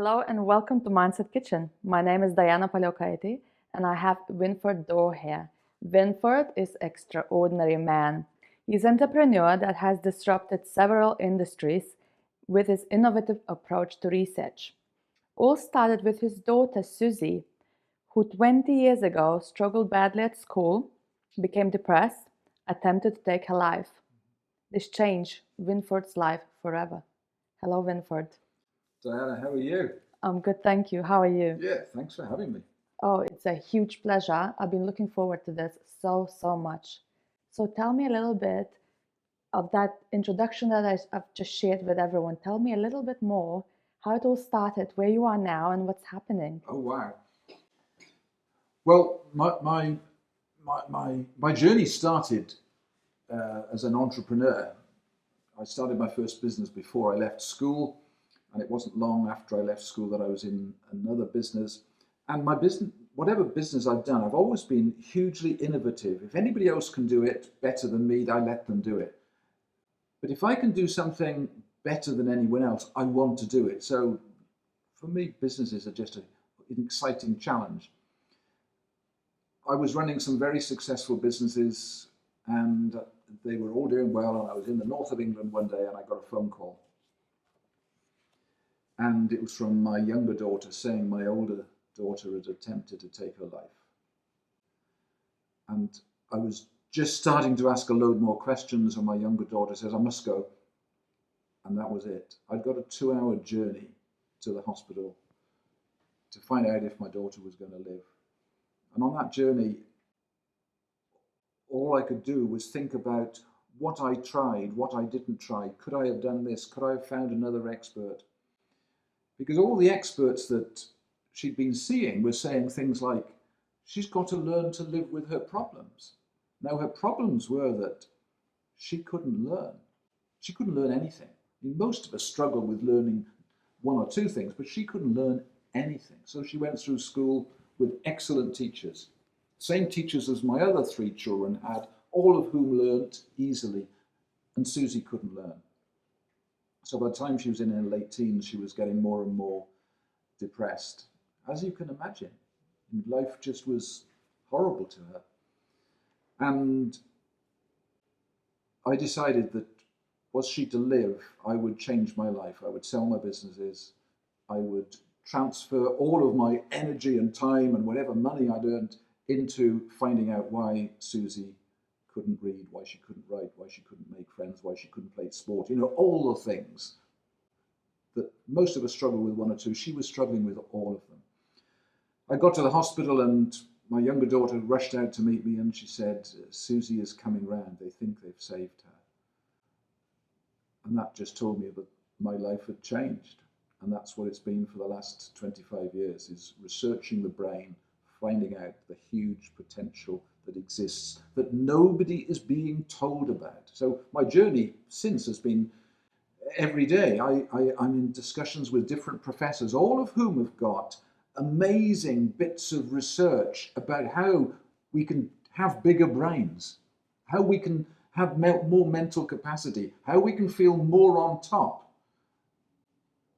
Hello and welcome to Mindset Kitchen. My name is Diana Paliokaiti and I have Wynford Dore here. Wynford is an extraordinary man. He's an entrepreneur that has disrupted several industries with his innovative approach to research. All started with his daughter Susie, who 20 years ago struggled badly at school, became depressed, attempted to take her life. This changed Wynford's life forever. Hello, Wynford. Diana, how are you? I'm good, thank you. How are you? Yeah, thanks for having me. Oh, it's a huge pleasure. I've been looking forward to this so much. So tell me a little bit of that introduction that I've just shared with everyone. Tell me a little bit more how it all started, where you are now, and what's happening. Oh, wow. Well, my journey started as an entrepreneur. I started my first business before I left school, and it wasn't long after I left school that I was in another business. And my business, whatever business I've done, I've always been hugely innovative. If anybody else can do it better than me, I let them do it. But if I can do something better than anyone else, I want to do it. So for me, businesses are just an exciting challenge. I was running some very successful businesses and they were all doing well, and I was in the north of England one day and I got a phone call. And it was from my younger daughter saying my older daughter had attempted to take her life. And I was just starting to ask a load more questions, and my younger daughter says, I must go. And that was it. I'd got a 2-hour journey to the hospital to find out if my daughter was going to live. And on that journey, all I could do was think about what I tried, what I didn't try. Could I have done this? Could I have found another expert? Because all the experts that she'd been seeing were saying things like, she's got to learn to live with her problems. Now, her problems were that she couldn't learn. She couldn't learn anything. I mean, most of us struggle with learning one or two things, but she couldn't learn anything. So she went through school with excellent teachers, same teachers as my other 3 children had, all of whom learnt easily, and Susie couldn't learn. So by the time she was in her late teens, she was getting more and more depressed, as you can imagine. Life just was horrible to her. And I decided that was she to live, I would change my life. I would sell my businesses. I would transfer all of my energy and time and whatever money I'd earned into finding out why Susie couldn't read, why she couldn't write, why she couldn't make friends, why she couldn't play sport. You know, all the things that most of us struggle with, one or two. She was struggling with all of them. I got to the hospital and my younger daughter rushed out to meet me and she said, Susie is coming round. They think they've saved her. And that just told me that my life had changed. And that's what it's been for the last 25 years, is researching the brain, finding out the huge potential that exists that nobody is being told about. So my journey since has been every day. I'm in discussions with different professors, all of whom have got amazing bits of research about how we can have bigger brains, how we can have more mental capacity, how we can feel more on top.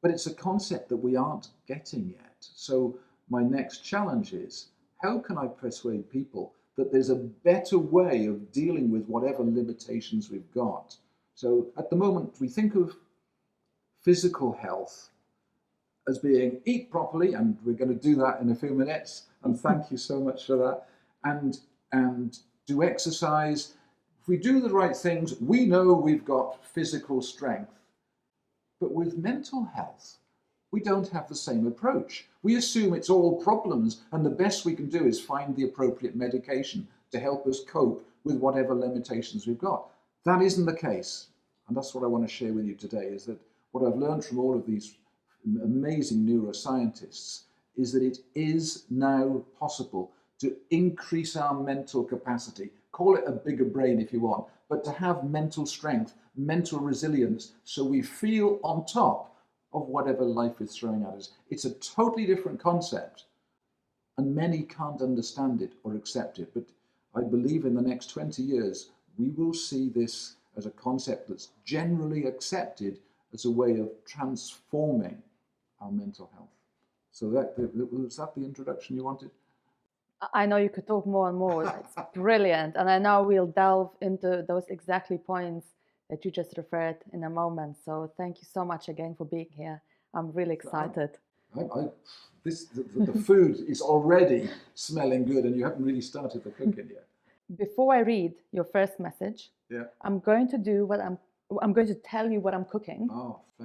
But it's a concept that we aren't getting yet. So my next challenge is, how can I persuade people that there's a better way of dealing with whatever limitations we've got? So at the moment, we think of physical health as being eat properly, and we're going to do that in a few minutes, and thank you so much for that, and do exercise. If we do the right things, we know we've got physical strength. But with mental health, we don't have the same approach. We assume it's all problems, and the best we can do is find the appropriate medication to help us cope with whatever limitations we've got. That isn't the case. And that's what I want to share with you today, is that what I've learned from all of these amazing neuroscientists is that it is now possible to increase our mental capacity. Call it a bigger brain if you want, but to have mental strength, mental resilience, so we feel on top of whatever life is throwing at us. It's a totally different concept, and many can't understand it or accept it. But I believe in the next 20 years, we will see this as a concept that's generally accepted as a way of transforming our mental health. So was that the introduction you wanted? I know you could talk more and more. It's brilliant. And I know we'll delve into those exactly points that you just referred in a moment. So thank you so much again for being here. I'm really excited. The food is already smelling good, and you haven't really started the cooking yet. Before I read your first message, I'm going to tell you what I'm cooking.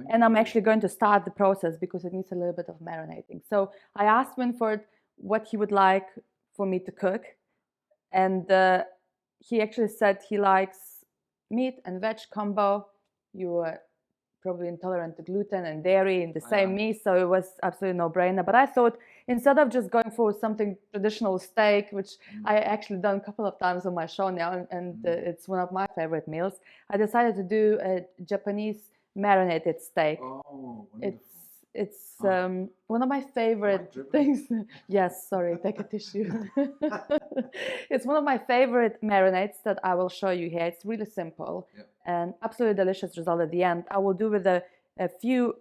And I'm actually going to start the process because it needs a little bit of marinating. So I asked Wynford what he would like for me to cook. And he actually said he likes meat and veg combo. You are probably intolerant to gluten and dairy in the same meat, so it was absolutely no-brainer. But I thought instead of just going for something traditional steak, which I actually done a couple of times on my show now, and it's one of my favorite meals, I decided to do a Japanese marinated steak. Oh, it's one of my favorite things. Yes, sorry, take a tissue. It's one of my favorite marinades that I will show you here. It's really simple and absolutely delicious result at the end. I will do with a few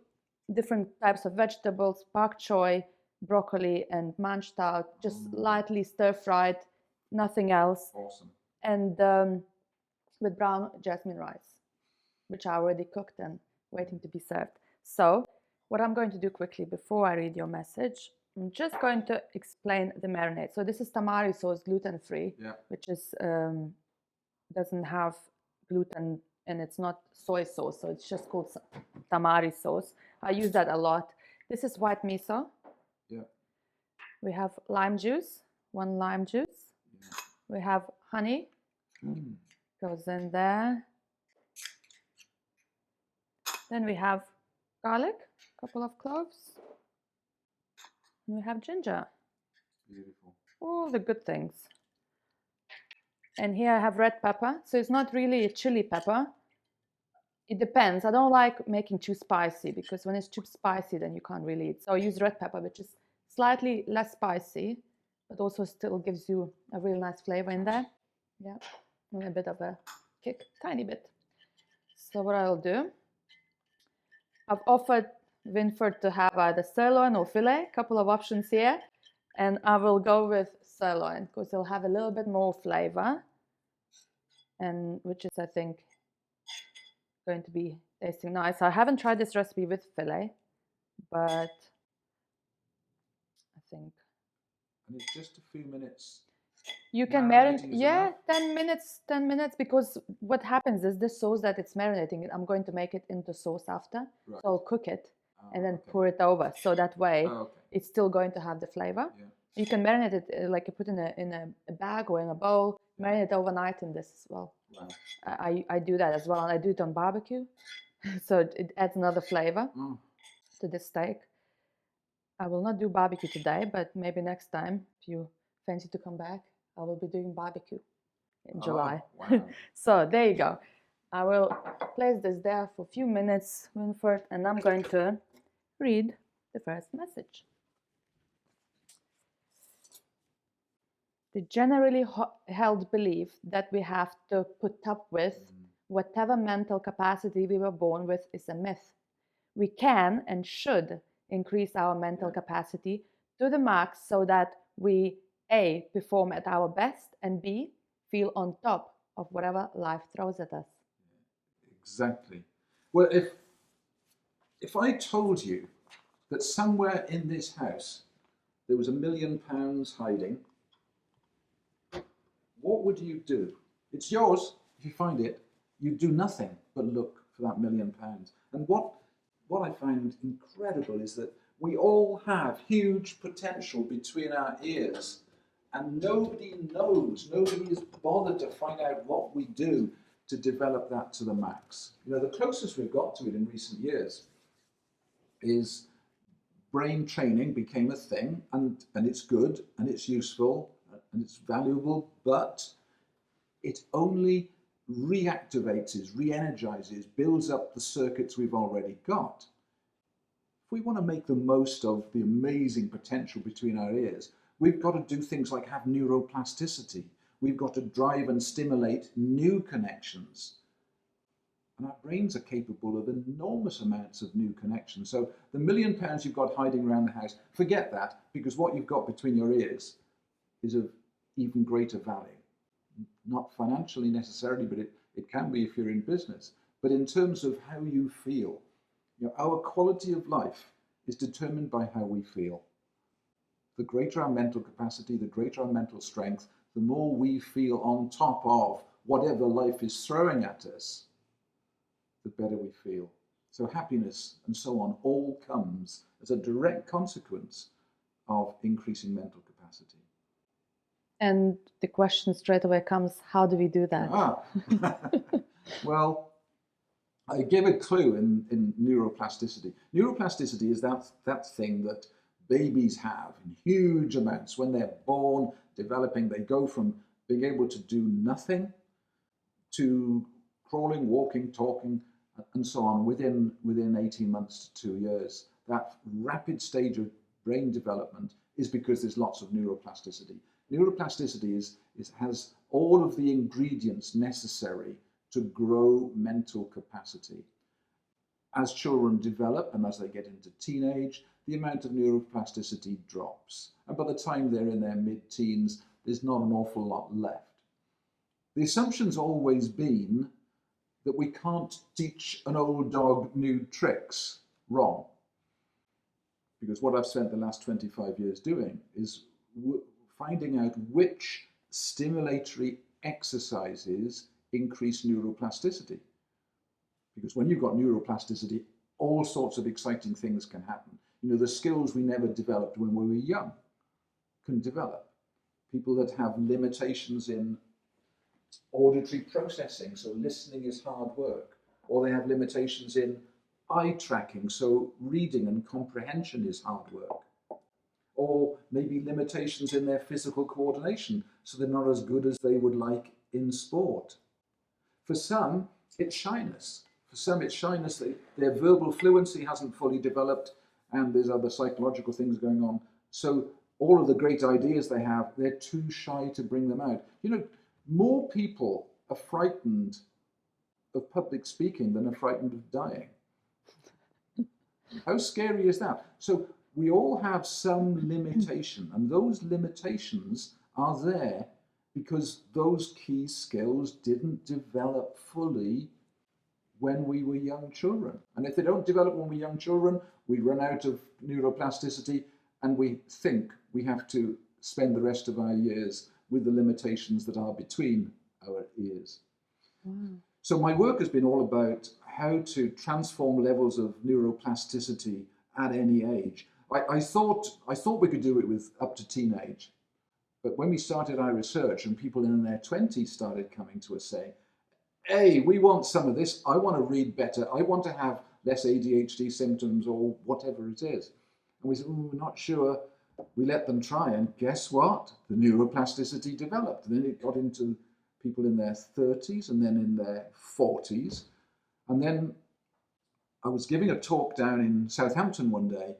different types of vegetables, pak choy, broccoli, and manched out, just lightly stir-fried, nothing else. Awesome. And with brown jasmine rice, which I already cooked and waiting to be served. So what I'm going to do quickly before I read your message, I'm just going to explain the marinade. So this is tamari sauce, gluten-free, which is doesn't have gluten, and it's not soy sauce, so it's just called tamari sauce. I use that a lot. This is white miso. We have lime juice, 1 lime juice. We have honey, goes in there. Then we have garlic, a couple of cloves. And we have ginger. Beautiful. All the good things. And here I have red pepper. So it's not really a chili pepper. It depends. I don't like making too spicy because when it's too spicy, then you can't really eat. So I use red pepper, which is slightly less spicy, but also still gives you a really nice flavor in there. Yeah, and a bit of a kick, tiny bit. So what I'll do, I've offered Wynford to have either sirloin or filet, a couple of options here. And I will go with sirloin because it'll have a little bit more flavor, and which is, I think, going to be tasting nice. I haven't tried this recipe with filet, but I think. And it's just a few minutes. You can marinate, 10 minutes, because what happens is this sauce that it's marinating, I'm going to make it into sauce after. So I'll cook it and then pour it over. So that way it's still going to have the flavor. You can marinate it, like you put in a bag or in a bowl, marinate overnight in this as well. I do that as well, and I do it on barbecue. So it adds another flavor to the steak. I will not do barbecue today, but maybe next time, if you fancy to come back, I will be doing barbecue in July. So there you go. I will place this there for a few minutes, Wynford, and I'm going to read the first message. The generally held belief that we have to put up with whatever mental capacity we were born with is a myth. We can and should increase our mental capacity to the max so that we A, perform at our best, and B, feel on top of whatever life throws at us. Exactly. Well, if I told you that somewhere in this house there was £1 million hiding, what would you do? It's yours if you find it. You do nothing but look for that £1 million. And what I find incredible is that we all have huge potential between our ears, and nobody knows, nobody is bothered to find out what we do to develop that to the max. You know, the closest we've got to it in recent years is brain training became a thing, and it's good, and it's useful, and it's valuable, but it only reactivates, re-energizes, builds up the circuits we've already got. If we want to make the most of the amazing potential between our ears, we've got to do things like have neuroplasticity. We've got to drive and stimulate new connections. And our brains are capable of enormous amounts of new connections. So the £1,000,000 you've got hiding around the house, forget that, because what you've got between your ears is of even greater value. Not financially necessarily, but it can be if you're in business. But in terms of how you feel, our quality of life is determined by how we feel. The greater our mental capacity, the greater our mental strength, the more we feel on top of whatever life is throwing at us, the better we feel. So happiness and so on all comes as a direct consequence of increasing mental capacity. And the question straight away comes, how do we do that? Well, I give a clue in neuroplasticity. Neuroplasticity is that thing that babies have in huge amounts. When they're born, developing, they go from being able to do nothing to crawling, walking, talking, and so on within 18 months to 2 years. That rapid stage of brain development is because there's lots of neuroplasticity. Neuroplasticity has all of the ingredients necessary to grow mental capacity. As children develop and as they get into teenage, the amount of neuroplasticity drops. And by the time they're in their mid-teens, there's not an awful lot left. The assumption's always been that we can't teach an old dog new tricks. Wrong. Because what I've spent the last 25 years doing is finding out which stimulatory exercises increase neuroplasticity. Because when you've got neuroplasticity, all sorts of exciting things can happen. The skills we never developed when we were young can develop. People that have limitations in auditory processing, so listening is hard work, or they have limitations in eye tracking, so reading and comprehension is hard work, or maybe limitations in their physical coordination, so they're not as good as they would like in sport. For some, it's shyness. For some, it's shyness. Their verbal fluency hasn't fully developed, and there's other psychological things going on. So all of the great ideas they have, they're too shy to bring them out. More people are frightened of public speaking than are frightened of dying. How scary is that? So we all have some limitation, and those limitations are there because those key skills didn't develop fully when we were young children. And if they don't develop when we're young children, we run out of neuroplasticity and we think we have to spend the rest of our years with the limitations that are between our ears. Wow. So my work has been all about how to transform levels of neuroplasticity at any age. I thought we could do it with up to teenage, but when we started our research and people in their 20s started coming to us saying, hey, we want some of this, I want to read better, I want to have less ADHD symptoms or whatever it is. And we said, we're not sure. We let them try, and guess what? The neuroplasticity developed. And then it got into people in their 30s and then in their 40s. And then I was giving a talk down in Southampton one day,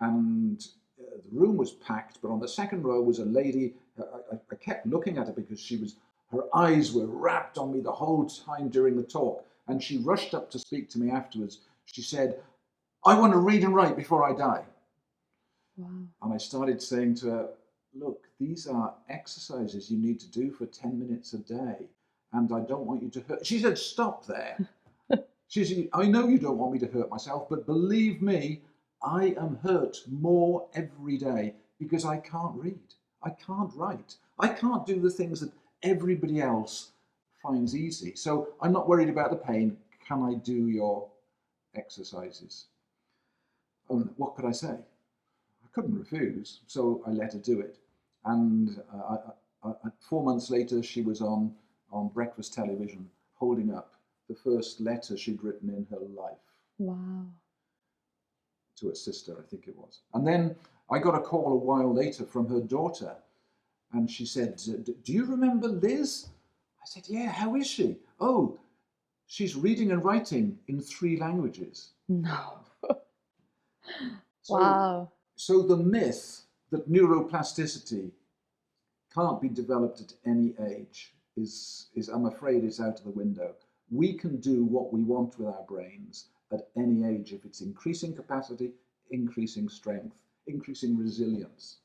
and the room was packed, but on the second row was a lady. I kept looking at her because her eyes were rapt on me the whole time during the talk. And she rushed up to speak to me afterwards. She said, I want to read and write before I die. Wow. And I started saying to her, look, these are exercises you need to do for 10 minutes a day. And I don't want you to hurt. She said, stop there. She said, I know you don't want me to hurt myself, but believe me, I am hurt more every day because I can't read. I can't write. I can't do the things that everybody else finds easy. So I'm not worried about the pain. Can I do your exercises? And what could I say? I couldn't refuse, so I let her do it. And 4 months later, she was on breakfast television holding up the first letter she'd written in her life. Wow. To her sister, I think it was. And then I got a call a while later from her daughter, and she said, do you remember Liz? I said, yeah, how is she? Oh, she's reading and writing in 3 languages. No. So, Wow. So the myth that neuroplasticity can't be developed at any age is I'm afraid, is out of the window. we can do what we want with our brains at any age if it's increasing capacity, increasing strength, increasing resilience.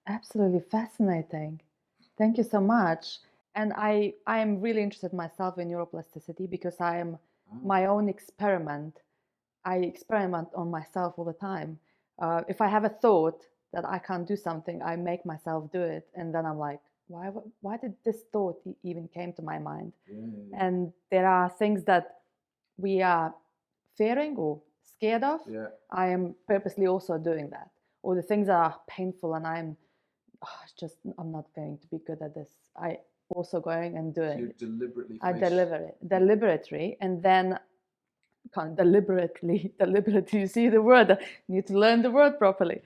Absolutely fascinating. Thank you so much. And I am really interested myself in neuroplasticity because I am my own experiment. I experiment on myself all the time. If I have a thought that I can't do something, I make myself do it, and then I'm like, why did this thought even came to my mind? Yeah. And there are things that we are fearing or scared of. Yeah. I am purposely also doing that. Or the things that are painful, and I'm not going to be good at this. I also going and doing. So you're deliberately I deliberately, and then deliberately. You see the word. I need to learn the word properly.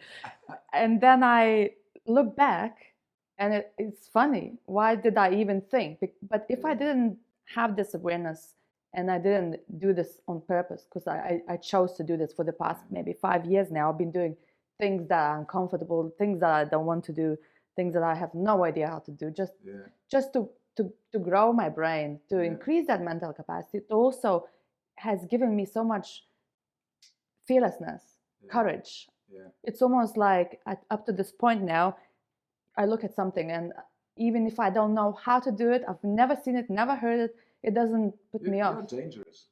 And then I look back, and it's funny. Why did I even think? But if I didn't have this awareness, and I didn't do this on purpose, because I chose to do this for the past maybe 5 years now. I've been doing things that are uncomfortable, things that I don't want to do, things that I have no idea how to do, just to grow my brain, to increase that mental capacity. It also has given me so much fearlessness, courage. It's almost like up to this point now, I look at something, and even if I don't know how to do it, I've never seen it, never heard it, it doesn't put me off. You're dangerous.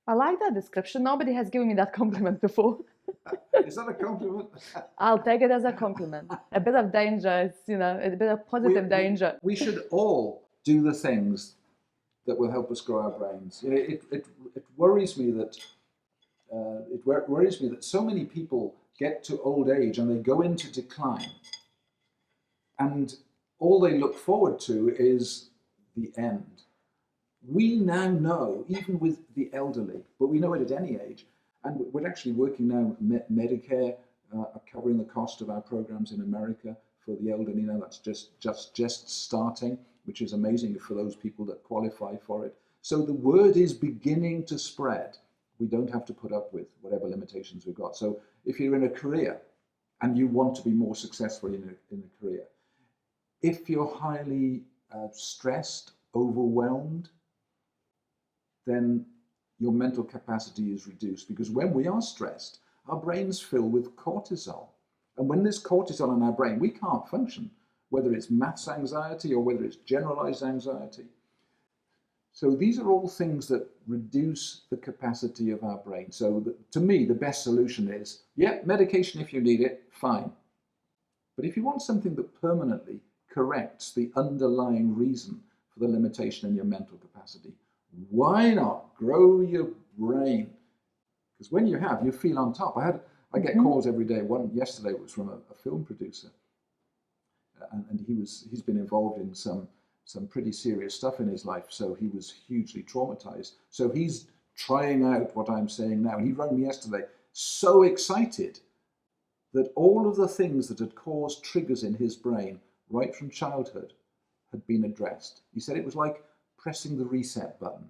I like that description. Nobody has given me that compliment before. Is that a compliment? I'll take it as a compliment. A bit of danger, it's, a bit of positive danger. We should all do the things that will help us grow our brains. It worries me that so many people get to old age and they go into decline, and all they look forward to is the end. We now know, even with the elderly, but we know it at any age, and we're actually working now. Medicare are covering the cost of our programs in America for the elderly now. That's just starting, which is amazing for those people that qualify for it. So the word is beginning to spread. We don't have to put up with whatever limitations we've got. So if you're in a career and you want to be more successful in a career, if you're highly stressed, overwhelmed, then your mental capacity is reduced, because when we are stressed, our brains fill with cortisol. And when there's cortisol in our brain, we can't function, whether it's maths anxiety or whether it's generalized anxiety. So these are all things that reduce the capacity of our brain. So to me, the best solution is, medication if you need it, fine. But if you want something that permanently corrects the underlying reason for the limitation in your mental capacity, why not grow your brain? Because when you feel on top. I get calls every day. One yesterday was from a film producer, and he's been involved in some pretty serious stuff in his life. So he was hugely traumatized. So he's trying out what I'm saying now. And he rang me yesterday, so excited that all of the things that had caused triggers in his brain right from childhood had been addressed. He said it was like pressing the reset button.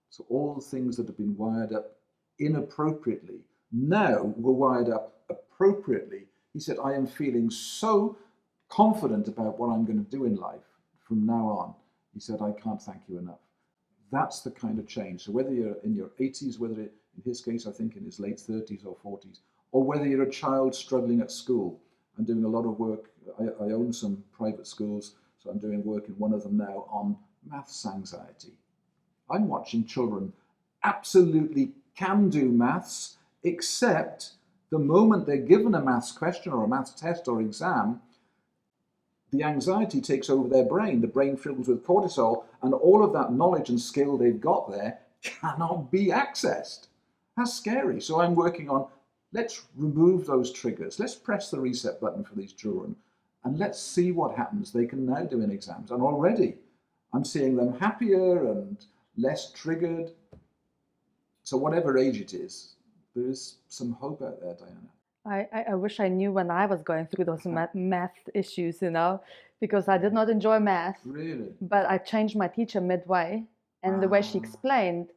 So all the things that have been wired up inappropriately now were wired up appropriately. He said, I am feeling so confident about what I'm going to do in life from now on. He said, I can't thank you enough. That's the kind of change. So whether you're in your 80s, whether in his case, I think in his late 30s or 40s, or whether you're a child struggling at school, I'm doing a lot of work. I own some private schools, so I'm doing work in one of them now on maths anxiety. I'm watching children absolutely can do maths, except the moment they're given a maths question or a maths test or exam, the anxiety takes over their brain. The brain fills with cortisol, and all of that knowledge and skill they've got there cannot be accessed. That's scary. So I'm working on, let's remove those triggers. Let's press the reset button for these children, and let's see what happens. They can now do in exams. And already I'm seeing them happier and less triggered. So whatever age it is, there is some hope out there, Diana. I wish I knew when I was going through those math issues, because I did not enjoy math. Really? But I changed my teacher midway, and the way she explained,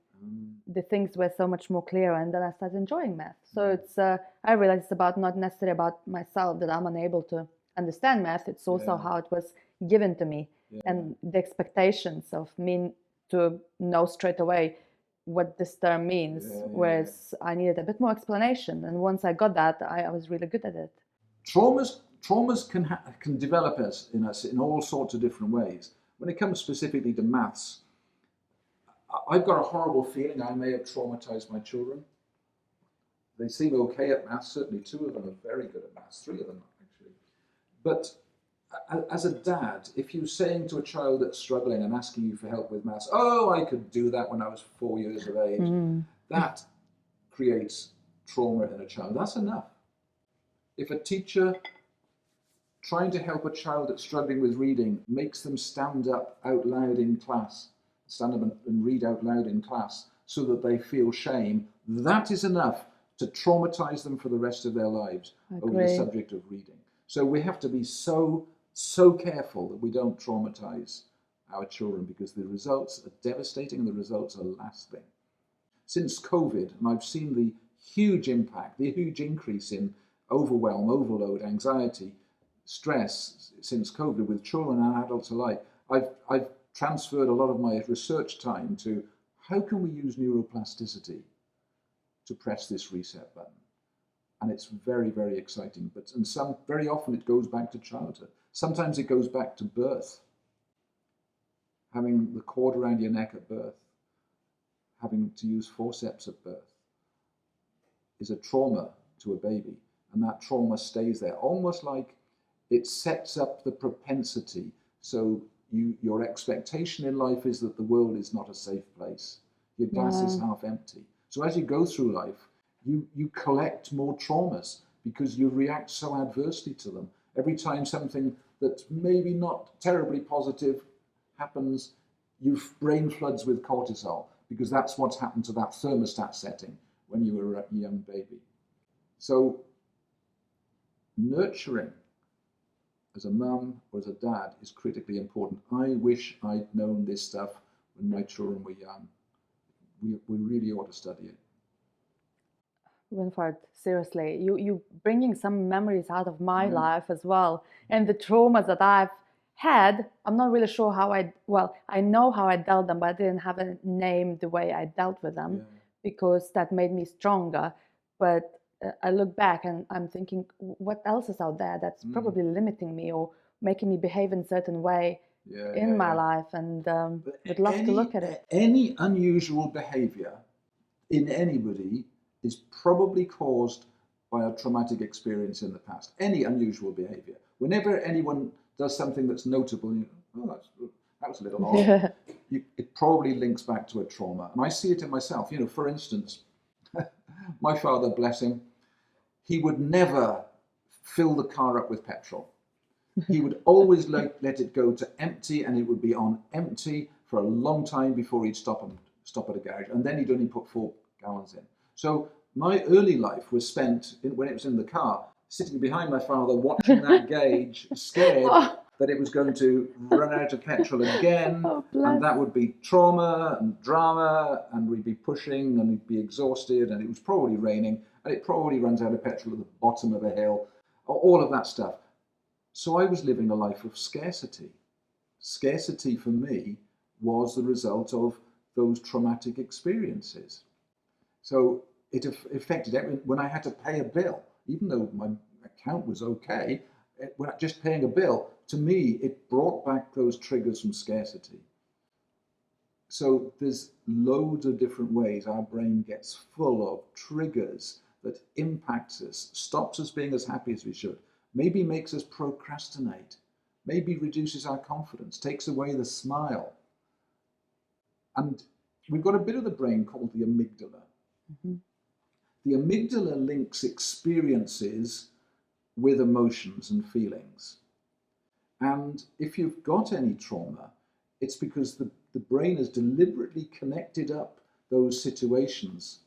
the things were so much more clear, and then I started enjoying math. So it's I realized it's about not necessarily about myself that I'm unable to understand math. It's also how it was given to me, and the expectations of me to know straight away what this term means, whereas I needed a bit more explanation. And once I got that, I was really good at it. Traumas can develop us in all sorts of different ways. When it comes specifically to maths, I've got a horrible feeling I may have traumatized my children. They seem okay at maths. Certainly 2 of them are very good at maths, 3 of them actually. But as a dad, if you're saying to a child that's struggling and asking you for help with maths, oh, I could do that when I was 4 years of age, that creates trauma in a child. That's enough. If a teacher trying to help a child that's struggling with reading makes them stand up out loud in class, stand up and read out loud in class so that they feel shame, that is enough to traumatize them for the rest of their lives over the subject of reading. So we have to be so careful that we don't traumatize our children, because the results are devastating and the results are lasting. Since COVID, and I've seen the huge impact, the huge increase in overwhelm, overload, anxiety, stress since COVID with children and adults alike, I've transferred a lot of my research time to how can we use neuroplasticity to press this reset button. And it's very, very exciting. Very often it goes back to childhood. Sometimes it goes back to birth. Having the cord around your neck at birth, having to use forceps at birth is a trauma to a baby. And that trauma stays there, almost like it sets up the propensity. So your expectation in life is that the world is not a safe place. Your glass is half empty. So as you go through life, you collect more traumas because you react so adversely to them. Every time something that's maybe not terribly positive happens, your brain floods with cortisol, because that's what's happened to that thermostat setting when you were a young baby. So nurturing as a mum or as a dad is critically important. I wish I'd known this stuff when my children were young. We really ought to study it. Wynford, seriously, you bringing some memories out of my life as well, and the traumas that I've had. I'm not really sure how I know how I dealt them, but I didn't have a name the way I dealt with them because that made me stronger. But I look back and I'm thinking, what else is out there that's probably limiting me or making me behave in a certain way in my life, and would love to look at it. Any unusual behavior in anybody is probably caused by a traumatic experience in the past. Any unusual behavior. Whenever anyone does something that's notable, you know, oh, that was a little odd. It probably links back to a trauma. And I see it in myself. You know, for instance, my father, bless him, he would never fill the car up with petrol. He would always let it go to empty, and it would be on empty for a long time before he'd stop at a garage. And then he'd only put 4 gallons in. So my early life was spent, when it was in the car, sitting behind my father, watching that gauge, scared that it was going to run out of petrol again. And that would be trauma and drama, and we'd be pushing and we'd be exhausted, and it was probably raining, and it probably runs out of petrol at the bottom of a hill, all of that stuff. So I was living a life of scarcity. Scarcity for me was the result of those traumatic experiences. So it affected everything. When I had to pay a bill, even though my account was okay, just paying a bill, to me, it brought back those triggers from scarcity. So there's loads of different ways our brain gets full of triggers that impacts us, stops us being as happy as we should, maybe makes us procrastinate, maybe reduces our confidence, takes away the smile. And we've got a bit of the brain called the amygdala. The amygdala links experiences with emotions and feelings. And if you've got any trauma, it's because the brain has deliberately connected up those situations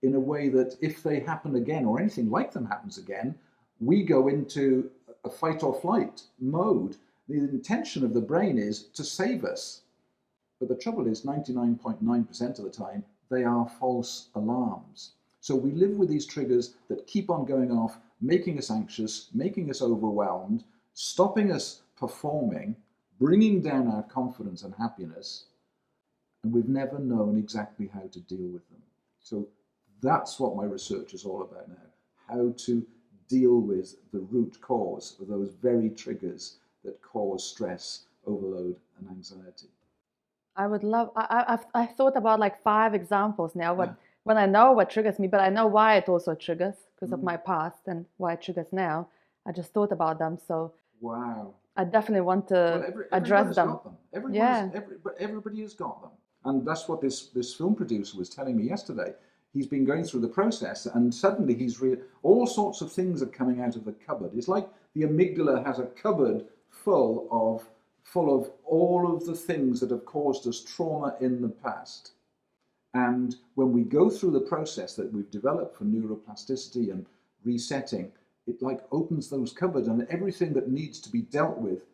in a way that if they happen again, or anything like them happens again, we go into a fight or flight mode. The intention of the brain is to save us. But the trouble is 99.9% of the time, they are false alarms. So we live with these triggers that keep on going off, making us anxious, making us overwhelmed, stopping us performing, bringing down our confidence and happiness, and we've never known exactly how to deal with them. So that's what my research is all about now, how to deal with the root cause of those very triggers that cause stress, overload, and anxiety. I would love, I've thought about like 5 examples now, when I know what triggers me, but I know why it also triggers because of my past and why it triggers now. I just thought about them. So wow. I definitely want to address them. Got them. Everybody has got them. And that's what this film producer was telling me yesterday. He's been going through the process, and suddenly all sorts of things are coming out of the cupboard. It's like the amygdala has a cupboard full of all of the things that have caused us trauma in the past. And when we go through the process that we've developed for neuroplasticity and resetting, it like opens those cupboards, and everything that needs to be dealt with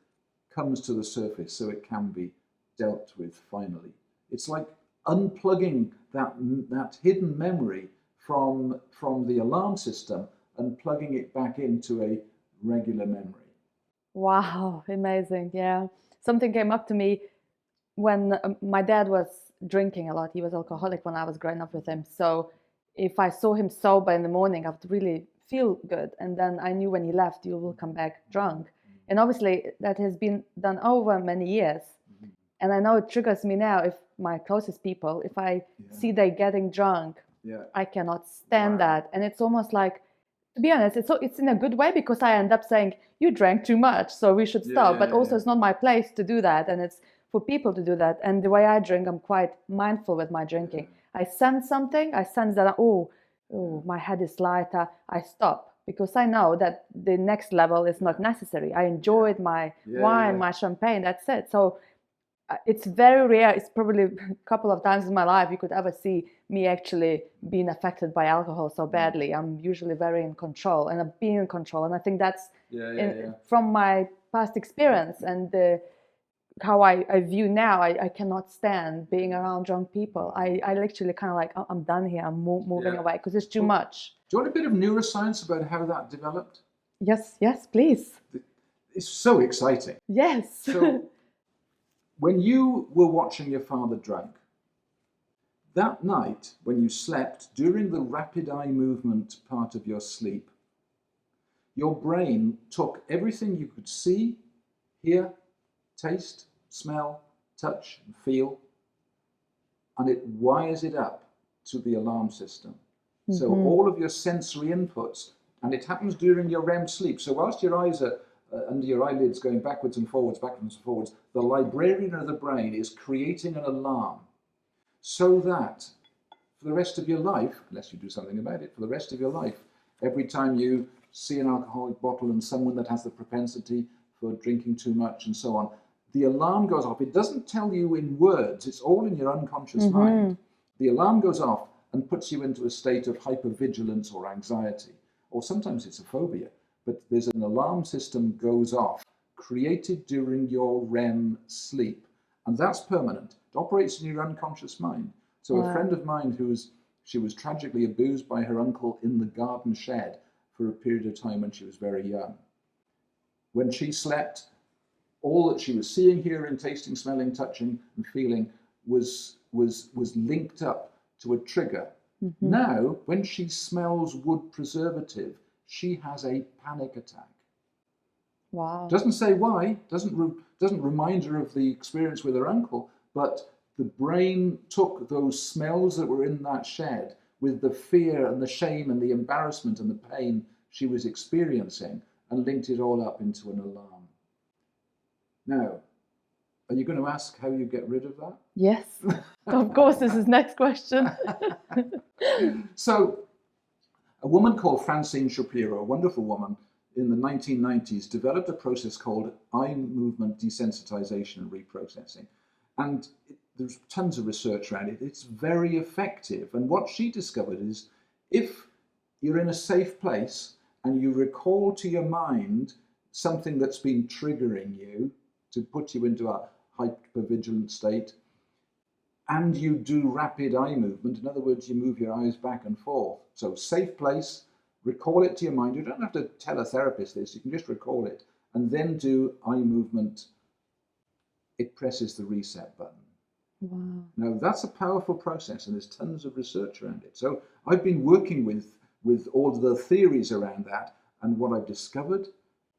comes to the surface so it can be dealt with finally. It's like unplugging that hidden memory from the alarm system and plugging it back into a regular memory. Wow, amazing. Yeah. Something came up to me when my dad was drinking a lot. He was alcoholic when I was growing up with him. So if I saw him sober in the morning, I would really feel good. And then I knew when he left, you will come back drunk. And obviously that has been done over many years. And I know it triggers me now if my closest people, if I see they getting drunk, I cannot stand that. And it's almost like, to be honest, it's in a good way because I end up saying, you drank too much, so we should stop. But also it's not my place to do that. And it's for people to do that. And the way I drink, I'm quite mindful with my drinking. I sense something, I sense that, oh, my head is lighter, I stop. Because I know that the next level is not necessary. I enjoyed my wine, my champagne, that's it. So it's very rare. It's probably a couple of times in my life you could ever see me actually being affected by alcohol so badly. I'm usually very in control, and I'm being in control. And I think that's from my past experience and how I view now. I cannot stand being around drunk people. I literally kind of like, oh, I'm done here. I'm moving away because it's too much. Do you want a bit of neuroscience about how that developed? Yes, please. It's so exciting. Yes. So when you were watching your father drunk, that night when you slept, during the rapid eye movement part of your sleep, your brain took everything you could see, hear, taste, smell, touch, and feel, and it wires it up to the alarm system. So all of your sensory inputs, and it happens during your REM sleep. So whilst your eyes are under your eyelids going backwards and forwards, the librarian of the brain is creating an alarm so that for the rest of your life, unless you do something about it, for the rest of your life, every time you see an alcoholic bottle and someone that has the propensity for drinking too much and so on, the alarm goes off. It doesn't tell you in words, it's all in your unconscious mind. The alarm goes off and puts you into a state of hypervigilance or anxiety, or sometimes it's a phobia. But there's an alarm system goes off, created during your REM sleep. And that's permanent. It operates in your unconscious mind. So a friend of mine she was tragically abused by her uncle in the garden shed for a period of time when she was very young. When she slept, all that she was seeing, hearing, tasting, smelling, touching, and feeling was linked up to a trigger. Now, when she smells wood preservative, she has a panic attack. Wow. Doesn't say why, doesn't remind her of the experience with her uncle, but the brain took those smells that were in that shed with the fear and the shame and the embarrassment and the pain she was experiencing and linked it all up into an alarm. Now, are you going to ask how you get rid of that? Yes, of course, this is next question. So, a woman called Francine Shapiro, a wonderful woman, in the 1990s developed a process called eye movement desensitization and reprocessing. And there's tons of research around it. It's very effective. And what she discovered is if you're in a safe place and you recall to your mind something that's been triggering you to put you into a hypervigilant state, and you do rapid eye movement, in other words, you move your eyes back and forth. So safe place, recall it to your mind. You don't have to tell a therapist this, you can just recall it, and then do eye movement it presses the reset button. Wow. Now, that's a powerful process, and there's tons of research around it. So I've been working with all the theories around that, and what I've discovered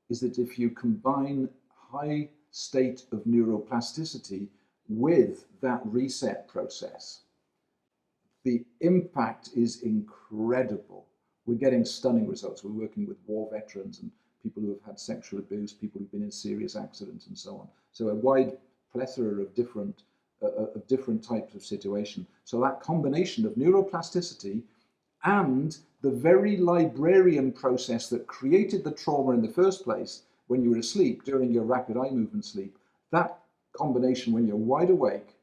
is that if you combine high state of neuroplasticity with that reset process, the impact is incredible. We're getting stunning results. We're working with war veterans and people who have had sexual abuse, people who've been in serious accidents and so on. So a wide plethora of different types of situation. So that combination of neuroplasticity and the very librarian process that created the trauma in the first place when you were asleep during your rapid eye movement sleep, that combination when you're wide awake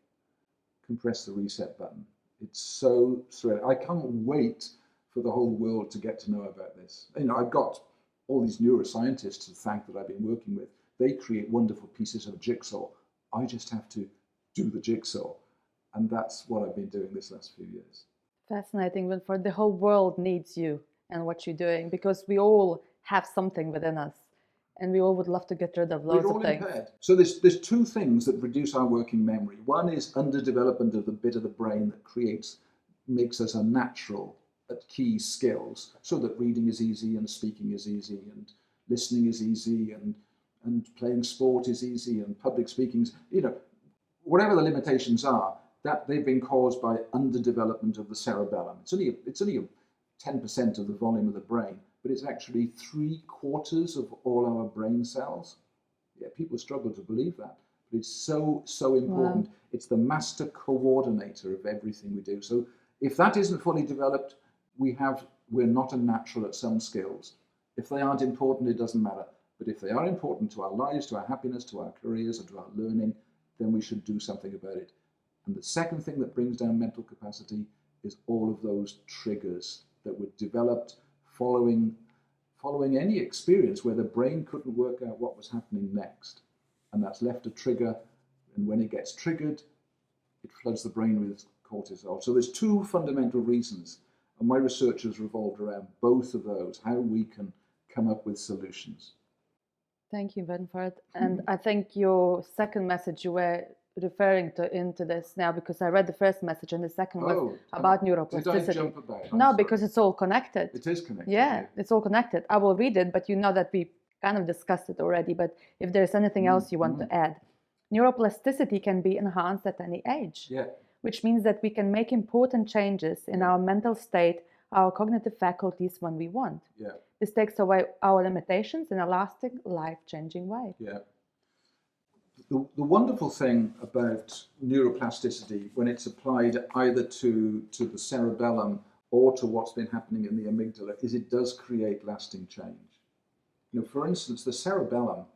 can press the reset button. It's so thrilling. I can't wait for the whole world to get to know about this. You know, I've got all these neuroscientists to thank that I've been working with. They create wonderful pieces of jigsaw. I just have to do the jigsaw. And that's what I've been doing this last few years. Fascinating, Wynford. The whole world needs you and what you're doing, because we all have something within us and we all would love to get rid of loads of things. Impaired. So there's two things that reduce our working memory. One is underdevelopment of the bit of the brain that makes us unnatural at key skills, so that reading is easy and speaking is easy and listening is easy and playing sport is easy and public speaking, you know, whatever the limitations are, that they've been caused by underdevelopment of the cerebellum. It's only 10% of the volume of the brain, but it's actually 3/4 of all our brain cells. Yeah, people struggle to believe that, but it's so important. Wow. It's the master coordinator of everything we do. So if that isn't fully developed, we're not a natural at some skills. If they aren't important, it doesn't matter. But if they are important to our lives, to our happiness, to our careers, and to our learning, then we should do something about it. And the second thing that brings down mental capacity is all of those triggers that were developed following any experience where the brain couldn't work out what was happening next. And that's left a trigger, and when it gets triggered, it floods the brain with cortisol. So there's two fundamental reasons, and my research has revolved around both of those, how we can come up with solutions. Thank you, Wynford. And I think your second message, you were referring into this now, because I read the first message and the second was about neuroplasticity. Did I jump about? No, because it's all connected. It is connected. Yeah, it's all connected. I will read it, but you know that we kind of discussed it already. But if there's anything else you want to add, neuroplasticity can be enhanced at any age. Yeah. Which means that we can make important changes in our mental state, our cognitive faculties when we want. Yeah. This takes away our limitations in a lasting, life-changing way. Yeah. The wonderful thing about neuroplasticity, when it's applied either to the cerebellum or to what's been happening in the amygdala, is it does create lasting change. You know, for instance, the cerebellum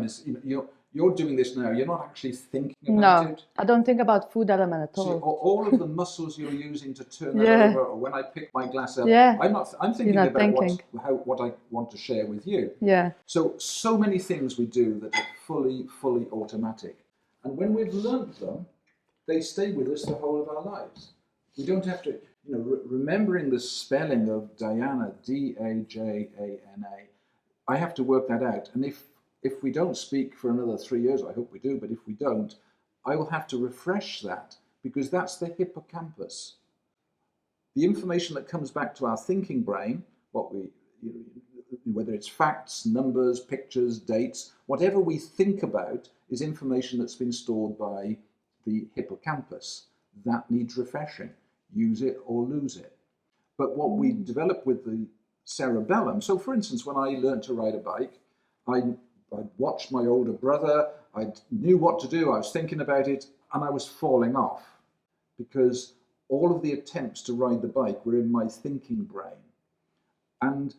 is, you know, you're doing this now, you're not actually thinking about it. No, I don't think about food element at all. So all of the muscles you're using to turn that over, or when I pick my glass up, I'm thinking about what I want to share with you. Yeah. So many things we do that are fully automatic. And when we've learned them, they stay with us the whole of our lives. We don't have to, you know, remembering the spelling of Diana, D-A-J-A-N-A, I have to work that out. And if we don't speak for another 3 years, I hope we do, but if we don't, I will have to refresh that, because that's the hippocampus. The information that comes back to our thinking brain, whether it's facts, numbers, pictures, dates, whatever we think about is information that's been stored by the hippocampus. That needs refreshing. Use it or lose it. But what we develop with the cerebellum, so for instance, when I learned to ride a bike, I'd watched my older brother, I knew what to do, I was thinking about it, and I was falling off because all of the attempts to ride the bike were in my thinking brain. And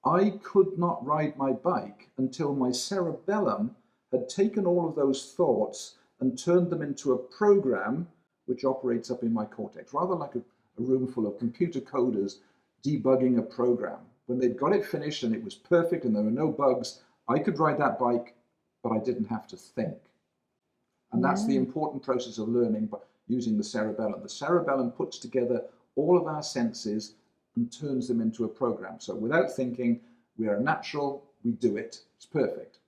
I could not ride my bike until my cerebellum had taken all of those thoughts and turned them into a program which operates up in my cortex, rather like a room full of computer coders debugging a program. When they'd got it finished and it was perfect and there were no bugs, I could ride that bike, but I didn't have to think. And that's the important process of learning by using the cerebellum. The cerebellum puts together all of our senses and turns them into a program. So without thinking, we are natural, we do it, it's perfect.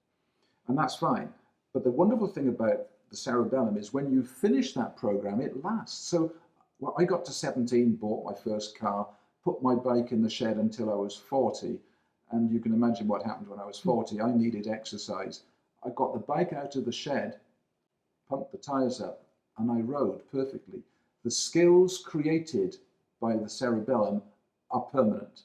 And that's fine. But the wonderful thing about the cerebellum is when you finish that program, it lasts. So well, I got to 17, bought my first car, put my bike in the shed until I was 40. And you can imagine what happened when I was 40. I needed exercise. I got the bike out of the shed, pumped the tires up, and I rode perfectly. The skills created by the cerebellum are permanent.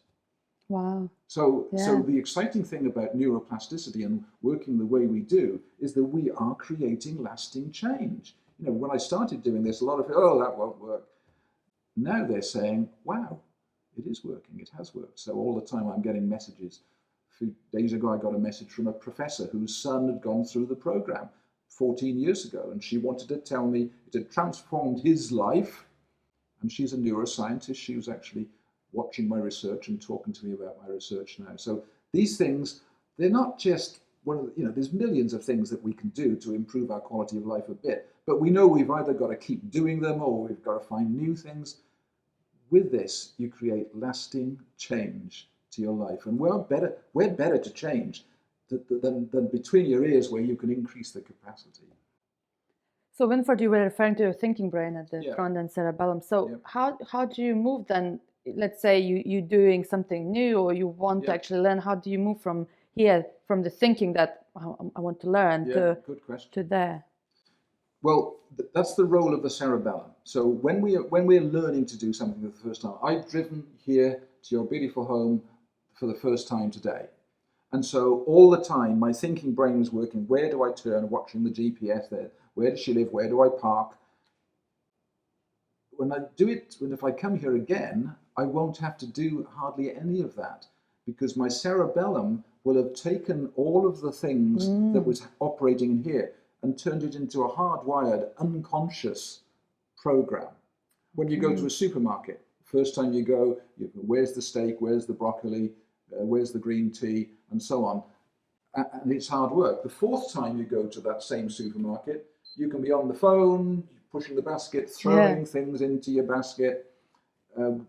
Wow. So Yeah. the exciting thing about neuroplasticity and working the way we do is that we are creating lasting change. You know, when I started doing this, a lot of people, oh, that won't work. Now they're saying, wow, it is working, it has worked. So all the time I'm getting messages. A few days ago, I got a message from a professor whose son had gone through the program 14 years ago, and she wanted to tell me it had transformed his life. And she's a neuroscientist. She was actually watching my research and talking to me about my research now. So these things, they're not just one of the, you know, there's millions of things that we can do to improve our quality of life a bit, but we know we've either got to keep doing them or we've got to find new things. With this, you create lasting change to your life. And we're better to change than between your ears where you can increase the capacity. So Winford, you were referring to your thinking brain at the Yeah. front and cerebellum. So Yeah. how do you move then? Let's say you're doing something new or you want to Yeah. actually learn. How do you move from here, from the thinking that I want to learn Yeah, good question. to there? Well, that's the role of the cerebellum. So when we're learning to do something for the first time, I've driven here to your beautiful home for the first time today. And so all the time, my thinking brain was working. Where do I turn? Watching the GPS there. Where does she live? Where do I park? When I do it, if I come here again, I won't have to do hardly any of that because my cerebellum will have taken all of the things that was operating in here and turned it into a hardwired, unconscious program. When you go to a supermarket, first time you go, where's the steak, where's the broccoli, where's the green tea, and so on. And it's hard work. The fourth time you go to that same supermarket, you can be on the phone, pushing the basket, throwing things into your basket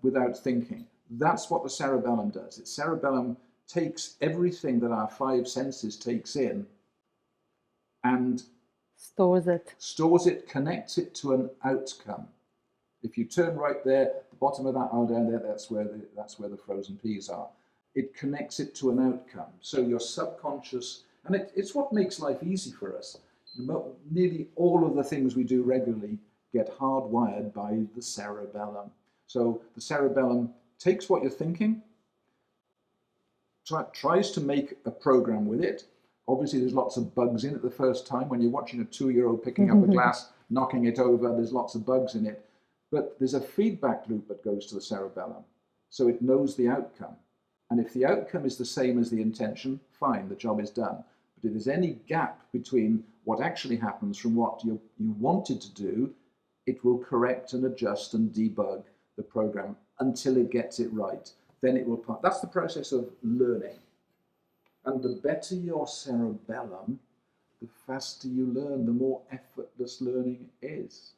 without thinking. That's what the cerebellum does. The cerebellum takes everything that our five senses takes in and stores it, connects it to an outcome. If you turn right there, the bottom of that aisle down there, that's where the frozen peas are. It connects it to an outcome. So your subconscious, and it's what makes life easy for us. Nearly all of the things we do regularly get hardwired by the cerebellum. So the cerebellum takes what you're thinking, tries to make a program with it. Obviously, there's lots of bugs in it the first time. When you're watching a 2-year-old picking up a glass, knocking it over, there's lots of bugs in it. But there's a feedback loop that goes to the cerebellum. So it knows the outcome. And if the outcome is the same as the intention, fine, the job is done. But if there's any gap between what actually happens from what you wanted to do, it will correct and adjust and debug the program until it gets it right. Then it will pass. That's the process of learning. And the better your cerebellum, the faster you learn, the more effortless learning is.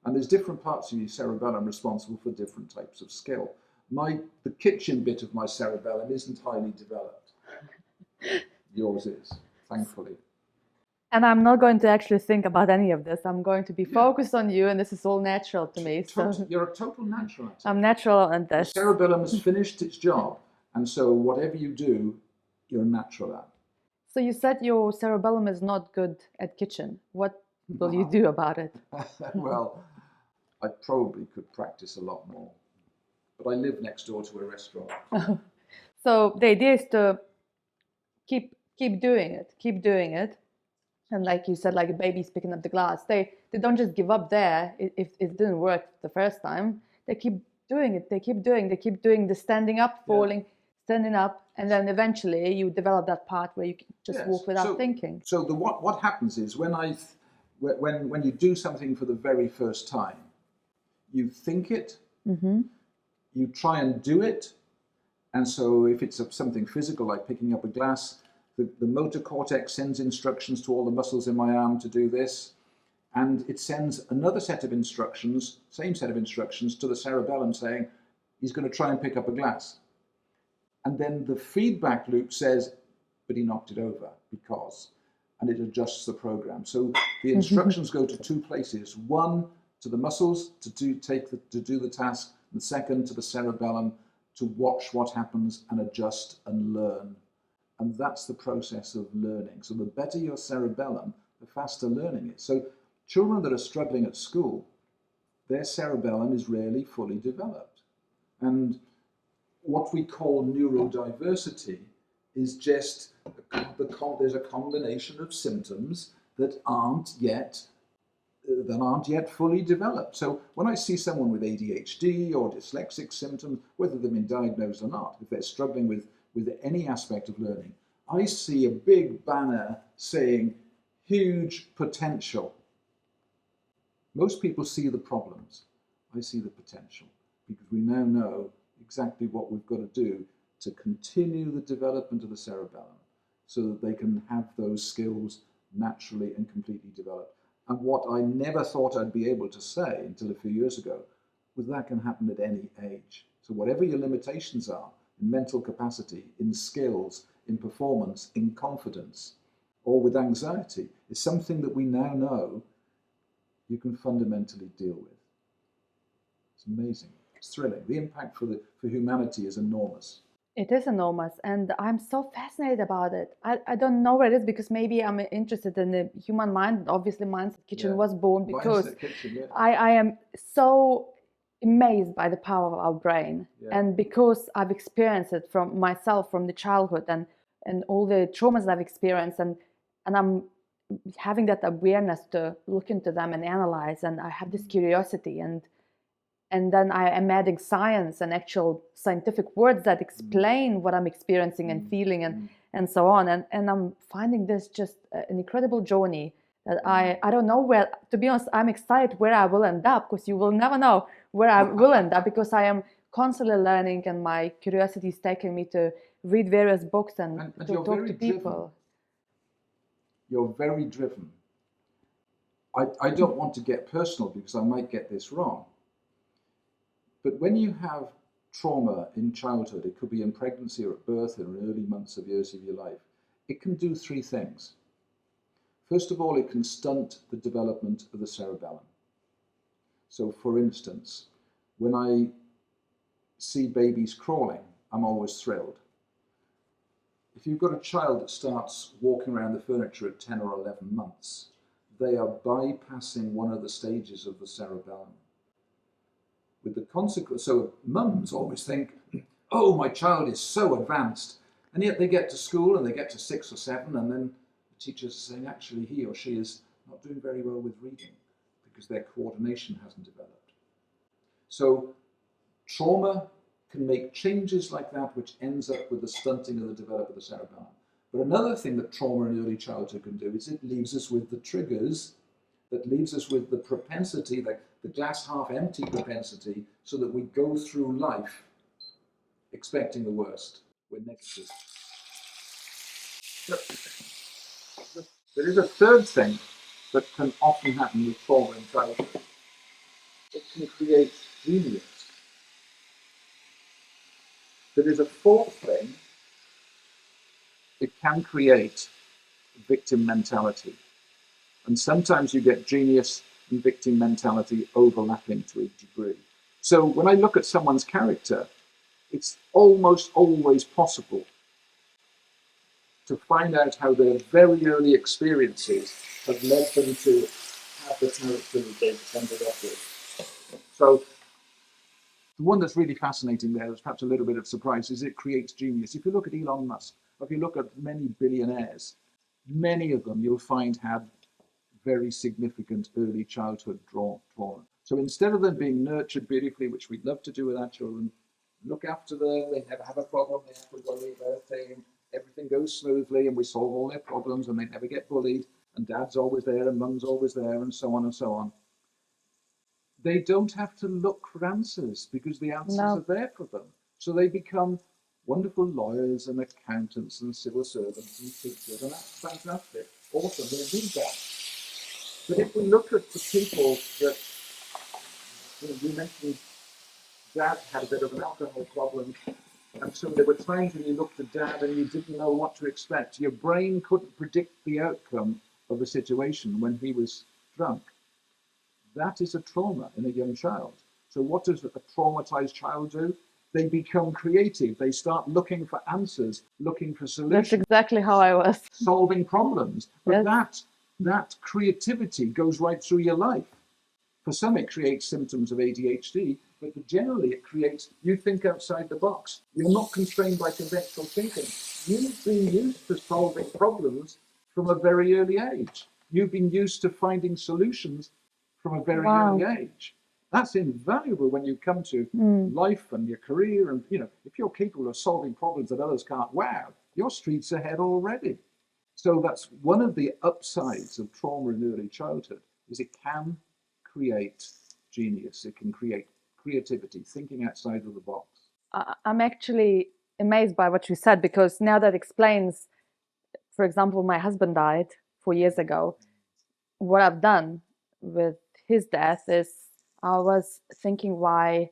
And there's different parts of your cerebellum responsible for different types of skill. The kitchen bit of my cerebellum isn't highly developed. Yours is, thankfully. And I'm not going to actually think about any of this. I'm going to be focused on you, and this is all natural to me. So you're a total natural at it. I'm natural at this. The cerebellum has finished its job, and so whatever you do, you're natural at. So you said your cerebellum is not good at kitchen. What will you do about it? Well, I probably could practice a lot more. But I live next door to a restaurant. So the idea is to keep doing it. And like you said, like a baby's picking up the glass. They don't just give up there if it didn't work the first time. They keep doing it. They keep doing the standing up, falling, standing up, and then eventually you develop that part where you can just walk without thinking. So what happens is when you do something for the very first time, you think it, you try and do it, and so if it's something physical like picking up a glass, the motor cortex sends instructions to all the muscles in my arm to do this, and it sends another set of instructions, same set of instructions, to the cerebellum saying he's going to try and pick up a glass. And then the feedback loop says, but he knocked it over because. and it adjusts the program. So the instructions go to two places: one to the muscles to do the task, and the second to the cerebellum to watch what happens and adjust and learn. And that's the process of learning. So the better your cerebellum, the faster learning is. So children that are struggling at school, their cerebellum is rarely fully developed. And what we call neurodiversity is just there's a combination of symptoms that aren't yet fully developed. So when I see someone with ADHD or dyslexic symptoms, whether they've been diagnosed or not, if they're struggling with any aspect of learning, I see a big banner saying huge potential. Most people see the problems. I see the potential, because we now know exactly what we've got to do to continue the development of the cerebellum so that they can have those skills naturally and completely developed. And what I never thought I'd be able to say until a few years ago was that can happen at any age. So whatever your limitations are in mental capacity, in skills, in performance, in confidence, or with anxiety, is something that we now know you can fundamentally deal with. It's amazing. It's thrilling. The impact for humanity is enormous. It is enormous, and I'm so fascinated about it. I don't know what it is, because maybe I'm interested in the human mind. Obviously, Mindset Kitchen was born because Mindset Kitchen, yeah. I am so amazed by the power of our brain, and because I've experienced it from myself from the childhood and all the traumas I've experienced, and I'm having that awareness to look into them and analyze, and I have this curiosity, and then I am adding science and actual scientific words that explain what I'm experiencing and feeling and so on. And I'm finding this just an incredible journey that I don't know where, to be honest, I'm excited where I will end up, because you will never know where I will end up, because I am constantly learning, and my curiosity is taking me to read various books and to talk to people. You're very driven. I don't want to get personal because I might get this wrong. But when you have trauma in childhood, it could be in pregnancy or at birth or in early months of years of your life, it can do three things. First of all, it can stunt the development of the cerebellum. So for instance, when I see babies crawling, I'm always thrilled. If you've got a child that starts walking around the furniture at 10 or 11 months, they are bypassing one of the stages of the cerebellum. With the consequence, so mums always think, oh, my child is so advanced, and yet they get to school and they get to 6 or 7, and then the teachers are saying actually he or she is not doing very well with reading because their coordination hasn't developed. So trauma can make changes like that, which ends up with the stunting of the development of the cerebellum. But another thing that trauma in early childhood can do is it leaves us with the triggers, that leaves us with the propensity, the glass half empty propensity, so that we go through life expecting the worst. We're negative. There is a third thing that can often happen with trauma in childhood. It can create genius. There is a fourth thing. It can create victim mentality. And sometimes you get genius and victim mentality overlapping to a degree. So when I look at someone's character, it's almost always possible to find out how their very early experiences have led them to have the character that they've ended up with. So the one that's really fascinating there, is perhaps a little bit of surprise, is it creates genius. If you look at Elon Musk, or if you look at many billionaires, many of them you'll find have very significant early childhood trauma. So instead of them being nurtured beautifully, which we'd love to do with our children, look after them, they never have a problem, they have to worry about a thing, everything goes smoothly and we solve all their problems and they never get bullied and dad's always there and mum's always there and so on and so on. They don't have to look for answers because the answers are there for them. So they become wonderful lawyers and accountants and civil servants and teachers, and that's fantastic. Awesome, they need that. But if we look at the people that, you mentioned Dad had a bit of an alcohol problem, And so there were times when you looked at Dad and you didn't know what to expect. Your brain couldn't predict the outcome of a situation when he was drunk. That is a trauma in a young child. So what does a traumatized child do? They become creative. They start looking for answers, looking for That's solutions, exactly how I was. solving problems. But Yes. that creativity goes right through your life. For some, it creates symptoms of ADHD, but generally it creates, you think outside the box. You're not constrained by conventional thinking. You've been used to solving problems from a very early age. You've been used to finding solutions from a very Wow. early age. That's invaluable when you come to life and your career. And, if you're capable of solving problems that others can't, wow, your street's ahead already. So that's one of the upsides of trauma in early childhood, is it can create genius. It can create creativity, thinking outside of the box. I'm actually amazed by what you said, because now that explains, for example, my husband died 4 years ago. What I've done with his death is I was thinking, why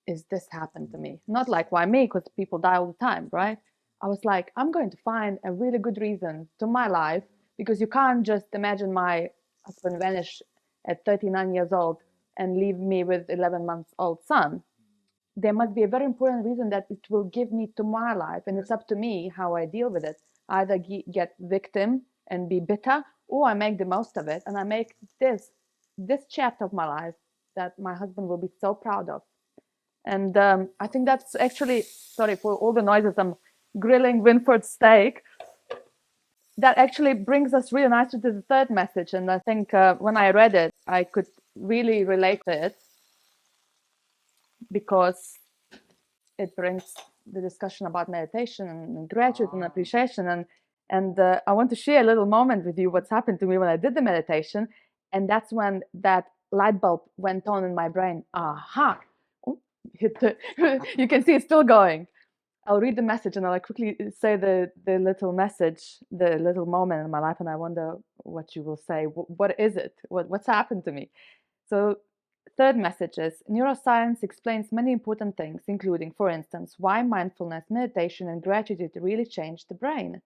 is this happened to me? Not like why me, because people die all the time, right? I was like, I'm going to find a really good reason to my life, because you can't just imagine my husband vanish at 39 years old and leave me with 11 months old son. There must be a very important reason that it will give me to my life, and it's up to me how I deal with it. Either get victim and be bitter, or I make the most of it and I make this chapter of my life that my husband will be so proud of. And I think that's actually, sorry for all the noises, I'm grilling Wynford steak. That actually brings us really nicely to the third message. And I think when I read it, I could really relate to it, because it brings the discussion about meditation and gratitude and appreciation. And I want to share a little moment with you what's happened to me when I did the meditation. And that's when that light bulb went on in my brain. Aha! You can see it's still going. I'll read the message and I'll quickly say the little message, the little moment in my life, and I wonder what you will say. What is it? What's happened to me? So, third message is neuroscience explains many important things, including, for instance, why mindfulness, meditation, and gratitude really change the brain.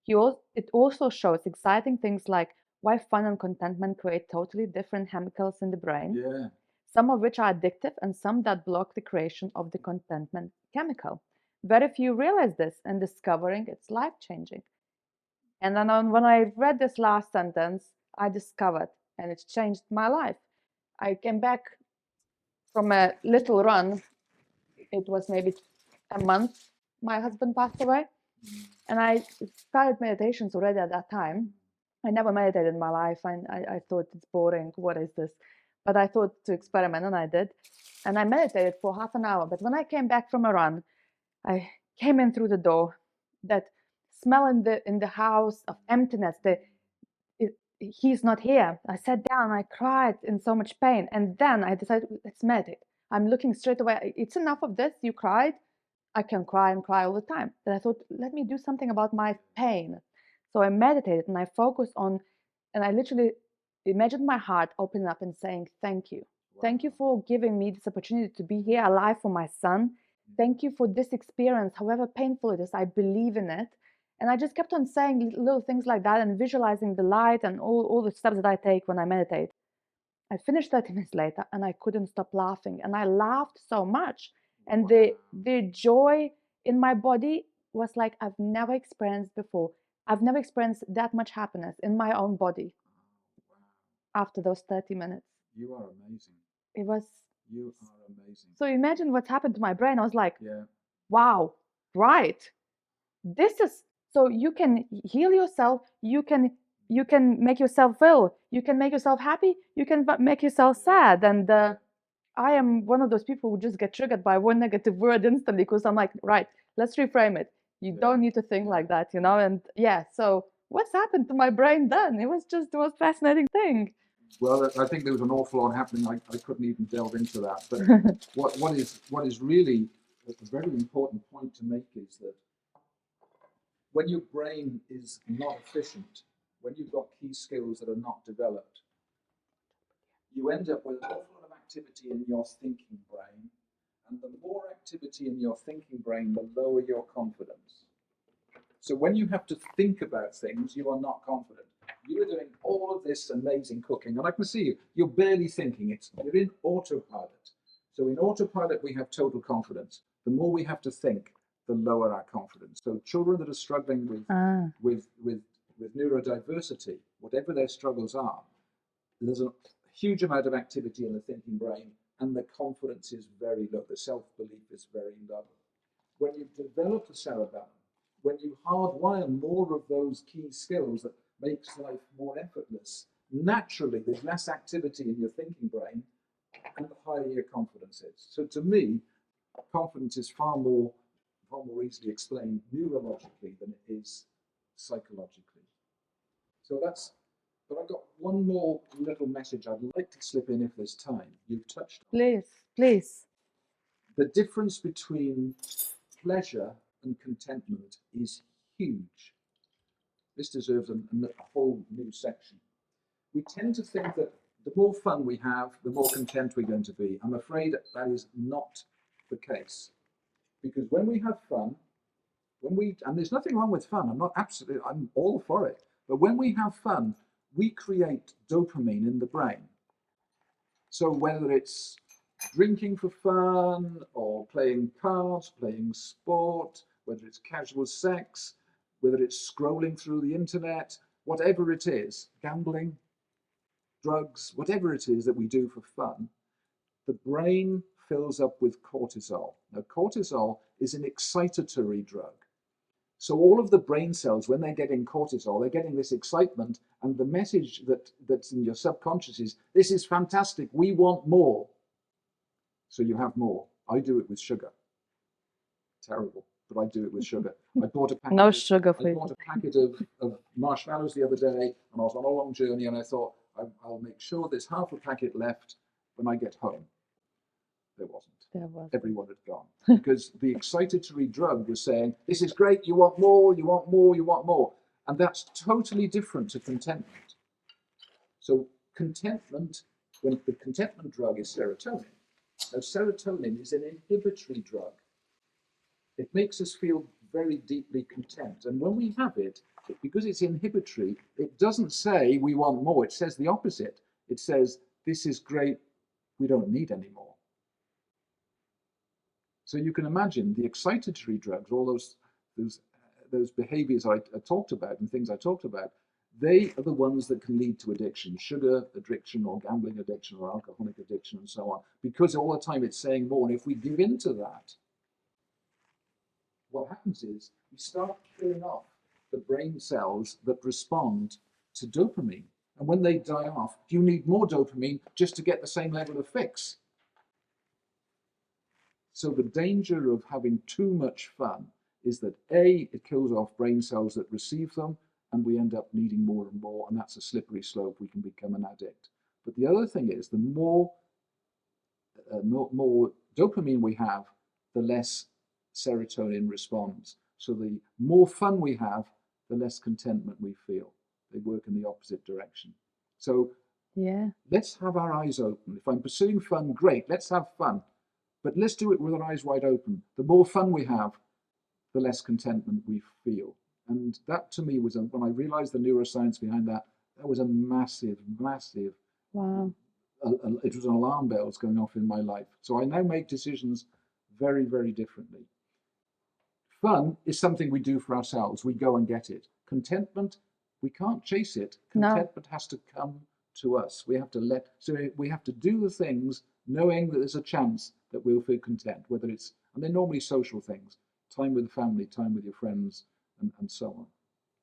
It also shows exciting things like why fun and contentment create totally different chemicals in the brain, Yeah. some of which are addictive and some that block the creation of the contentment chemical. Very few realize this, and discovering it's life-changing. And then when I read this last sentence, I discovered, and it's changed my life. I came back from a little run. It was maybe a month my husband passed away. And I started meditations already at that time. I never meditated in my life. I thought it's boring. What is this? But I thought to experiment, and I did. And I meditated for half an hour. But when I came back from a run, I came in through the door. That smell in the house of emptiness. He's not here. I sat down. I cried in so much pain, and then I decided, let's meditate. I'm looking straight away. It's enough of this. You cried. I can cry and cry all the time. But I thought, let me do something about my pain. So I meditated and I focused on, and I literally imagined my heart opening up and saying, thank you. Wow. Thank you for giving me this opportunity to be here alive for my son. Thank you for this experience, however painful it is. I believe in it. And I just kept on saying little things like that and visualizing the light and all the steps that I take when I meditate. I finished 30 minutes later and I couldn't stop laughing. And I laughed so much. And the joy in my body was like I've never experienced before. I've never experienced that much happiness in my own body after those 30 minutes. You are amazing. It was. You are amazing. So imagine what happened to my brain. I was like, yeah. Wow, right. This is, so you can heal yourself. You can make yourself ill. You can make yourself happy. You can make yourself sad. And I am one of those people who just get triggered by one negative word instantly, because I'm like, right, let's reframe it. You don't need to think like that, And so what's happened to my brain then? It was just the most fascinating thing. Well, I think there was an awful lot happening. I couldn't even delve into that. But what is really a very important point to make is that when your brain is not efficient, when you've got key skills that are not developed, you end up with an awful lot of activity in your thinking brain And the more activity in your thinking brain, the lower your confidence. So when you have to think about things, you are not confident. You are doing all of this amazing cooking, and I can see you. You're barely thinking. You're in autopilot. So in autopilot, we have total confidence. The more we have to think, the lower our confidence. So children that are struggling with neurodiversity, whatever their struggles are, there's a huge amount of activity in the thinking brain, and the confidence is very low. The self-belief is very low. When you develop the cerebellum, when you hardwire more of those key skills that makes life more effortless, naturally there's less activity in your thinking brain, and the higher your confidence is. So to me, confidence is far more easily explained neurologically than it is psychologically. So that's. But I've got one more little message I'd like to slip in if there's time. You've touched on Please. the difference between pleasure and contentment is huge. This deserves a whole new section. We tend to think that the more fun we have, the more content we're going to be. I'm afraid that is not the case. Because when we have fun, and there's nothing wrong with fun, I'm all for it. But when we have fun, we create dopamine in the brain. So whether it's drinking for fun, or playing cards, playing sport, whether it's casual sex, whether it's scrolling through the internet, whatever it is, gambling, drugs, whatever it is that we do for fun, the brain fills up with cortisol. Now, cortisol is an excitatory drug. So all of the brain cells, when they're getting cortisol, they're getting this excitement, and the message that's in your subconscious is, this is fantastic, we want more. So you have more. I do it with sugar. Terrible, but I do it with sugar. I bought a packet, of marshmallows the other day, and I was on a long journey, and I thought, I'll make sure there's half a packet left when I get home. There wasn't. Everyone had gone. Because the excitatory drug was saying, this is great, you want more, you want more, you want more. And that's totally different to contentment. So contentment, when the contentment drug is serotonin. Now, serotonin is an inhibitory drug. It makes us feel very deeply content. And when we have it, because it's inhibitory, it doesn't say we want more. It says the opposite. It says, this is great, we don't need any more. So you can imagine the excitatory drugs, all those behaviors I talked about and things I talked about, they are the ones that can lead to addiction, sugar addiction or gambling addiction or alcoholic addiction and so on, because all the time it's saying more. And if we give in to that, what happens is we start killing off the brain cells that respond to dopamine. And when they die off, you need more dopamine just to get the same level of fix. So the danger of having too much fun is that A, it kills off brain cells that receive them, and we end up needing more and more, and that's a slippery slope. We can become an addict. But the other thing is, the more dopamine we have, the less serotonin responds. So the more fun we have, the less contentment we feel. They work in the opposite direction. So let's have our eyes open. If I'm pursuing fun, great, let's have fun. But let's do it with our eyes wide open. The more fun we have, the less contentment we feel. And that to me was, when I realized the neuroscience behind that, that was a massive, massive, wow. It was an alarm bells going off in my life. So I now make decisions very, very differently. Fun is something we do for ourselves. We go and get it. Contentment, we can't chase it. Contentment has to come to us. We have to do the things knowing that there's a chance that we'll feel content, whether it's, and they're normally social things, time with the family, time with your friends, and so on.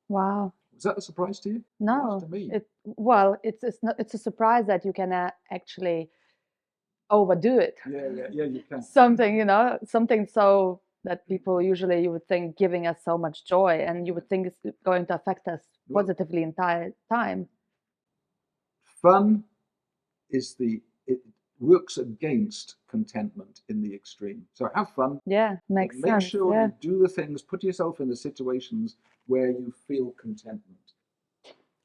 Wow. Was that a surprise to you? No. To me. It's a surprise that you can actually overdo it. Yeah, you can. Something so that people usually, you would think, giving us so much joy, and you would think it's going to affect us positively entire time. Fun is it works against contentment in the extreme. So have fun. Yeah, makes sense. Make sure you do the things, put yourself in the situations where you feel contentment.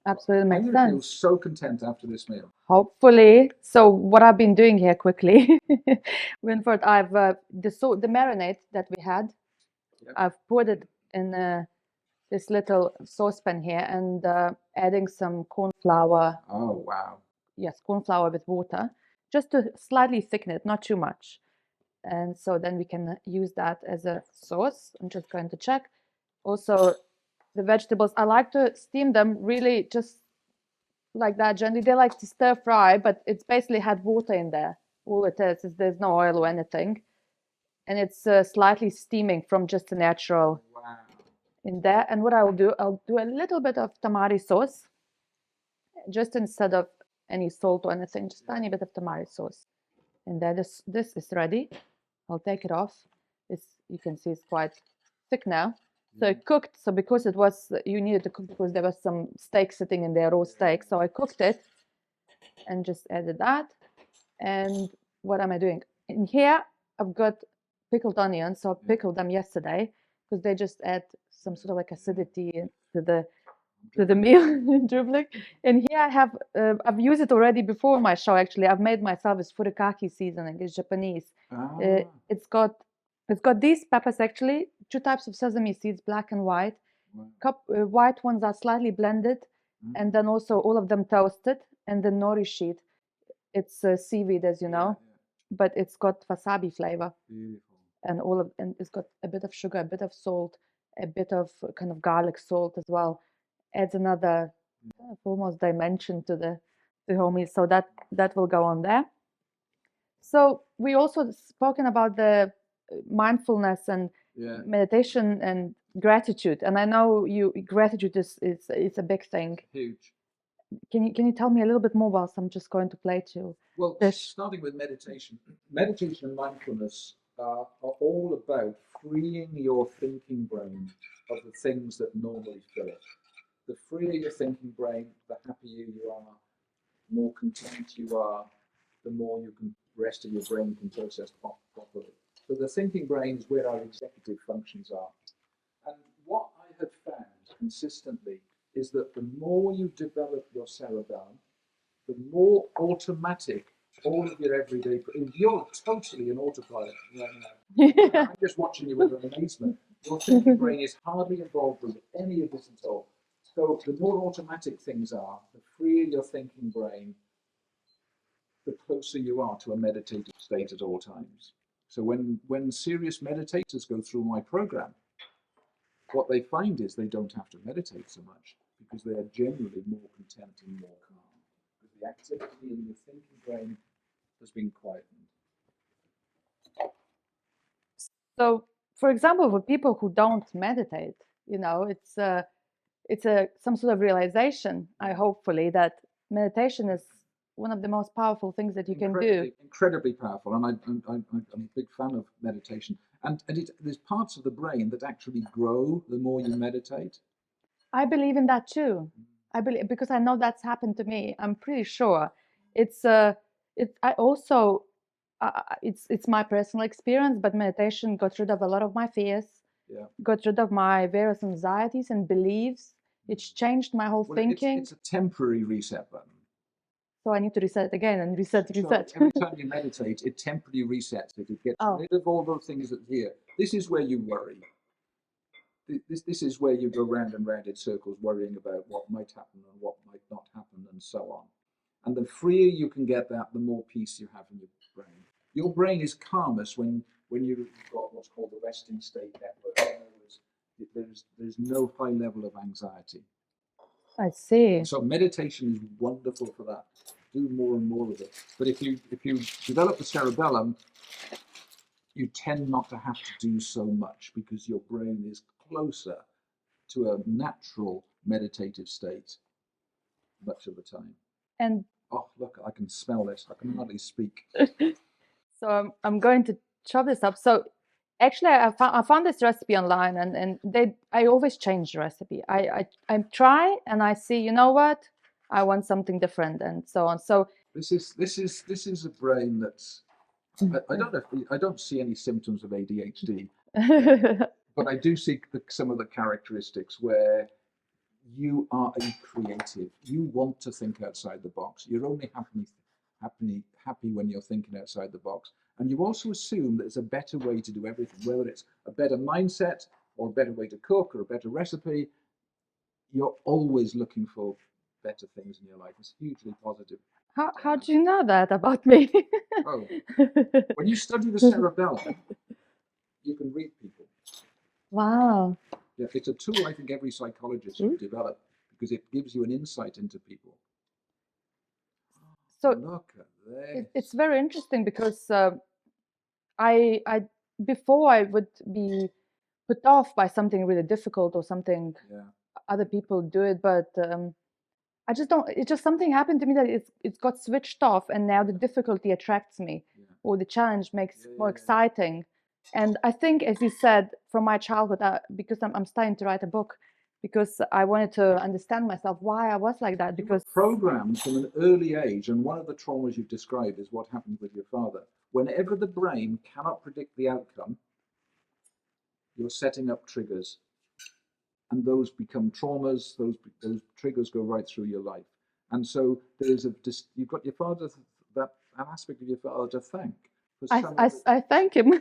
Absolutely I'm makes going to feel sense. so content after this meal. Hopefully. So what I've been doing here quickly, Winford, I've the marinade that we had, Yep. I've poured it in this little saucepan here and adding some corn flour. Oh, wow. Yes, corn flour with water, just to slightly thicken it, not too much. And so then we can use that as a sauce. I'm just going to check. Also, the vegetables, I like to steam them really just like that gently. They like to stir fry, but it's basically had water in there. All it is there's no oil or anything. And it's slightly steaming from just a natural Wow. in there. And what I'll do a little bit of tamari sauce, just instead of any salt or anything, just tiny bit of tamari sauce. And then this is ready. I'll take it off. You can see it's quite thick now. So it cooked. So because it was, you needed to cook because there was some steak sitting in there, raw steak. So I cooked it and just added that. And what am I doing? In here, I've got pickled onions. So I pickled them yesterday because they just add some sort of like acidity to the meal. Dribbling. And here I have, I've used it already before my show. Actually, I've made myself this furikake seasoning. It's Japanese. Ah. It's got these peppers actually, two types of sesame seeds, black and white. Wow. White ones are slightly blended, and then also all of them toasted, and the nori sheet. It's seaweed, as you know, but it's got wasabi flavor, Beautiful. and it's got a bit of sugar, a bit of salt, a bit of kind of garlic salt as well. Adds another almost dimension to the whole meal. So that will go on there. So we also spoken about the mindfulness and meditation and gratitude, and I know gratitude is a big thing. Huge. Can you tell me a little bit more whilst I'm just going to play to Well, this? starting with meditation. Meditation and mindfulness are all about freeing your thinking brain of the things that normally fill it. The freer your thinking brain, the happier you are, the more content you are, the more the rest of your brain can process properly. So the thinking brain is where our executive functions are. And what I have found consistently is that the more you develop your cerebellum, the more automatic all of your everyday. You're totally an autopilot right now. I'm just watching you with amazement. Your thinking brain is hardly involved with any of this at all. So the more automatic things are, the freer your thinking brain, the closer you are to a meditative state at all times. So when serious meditators go through my program, what they find is they don't have to meditate so much because they are generally more content and more calm. Because the activity in the thinking brain has been quietened. So, for example, for people who don't meditate, it's some sort of realization. Hopefully that meditation is one of the most powerful things that you can do. Incredibly powerful, and I'm a big fan of meditation. And there's parts of the brain that actually grow the more you meditate. I believe in that too. I believe because I know that's happened to me. I'm pretty sure. It's it's my personal experience, but meditation got rid of a lot of my fears. Yeah. Got rid of my various anxieties and beliefs. It's changed my whole thinking. It's a temporary reset button. So I need to reset again and reset. So every time you meditate, it temporarily resets it. It gets rid of all those things that here. This is where you worry. This is where you go round and round in circles, worrying about what might happen and what might not happen, and so on. And the freer you can get that, the more peace you have in your brain. Your brain is calmest when you've got what's called the resting state network. In other words, there's no high level of anxiety. I see. So meditation is wonderful for that. Do more and more of it. But if you develop the cerebellum, you tend not to have to do so much because your brain is closer to a natural meditative state much of the time. And oh, look, I can smell this. I can hardly speak. So I'm going to chop this up. So actually, I found this recipe online, and I always change the recipe. I try and I see, you know what, I want something different, and so on. So this is a brain that's. I don't see any symptoms of ADHD, but I do see some of the characteristics where you are a creative. You want to think outside the box. You're only happy when you're thinking outside the box. And you also assume that there's a better way to do everything, whether it's a better mindset or a better way to cook or a better recipe. You're always looking for better things in your life. It's hugely positive. How do you know that about me? Oh, when you study the cerebellum, you can read people. Wow. Yeah, it's a tool I think every psychologist should develop because it gives you an insight into people. So look at this. It's very interesting because I before I would be put off by something really difficult or something other people do it, but I just don't. It just something happened to me that it's got switched off, and now the difficulty attracts me, or the challenge makes more exciting. And I think, as you said, from my childhood, because I'm starting to write a book, because I wanted to understand myself why I was like that. Because programmed from an early age, and one of the traumas you've described is what happened with your father. Whenever the brain cannot predict the outcome, you're setting up triggers, and those become traumas. Those triggers go right through your life, and so there's you've got your father, an aspect of your father to thank. I thank him.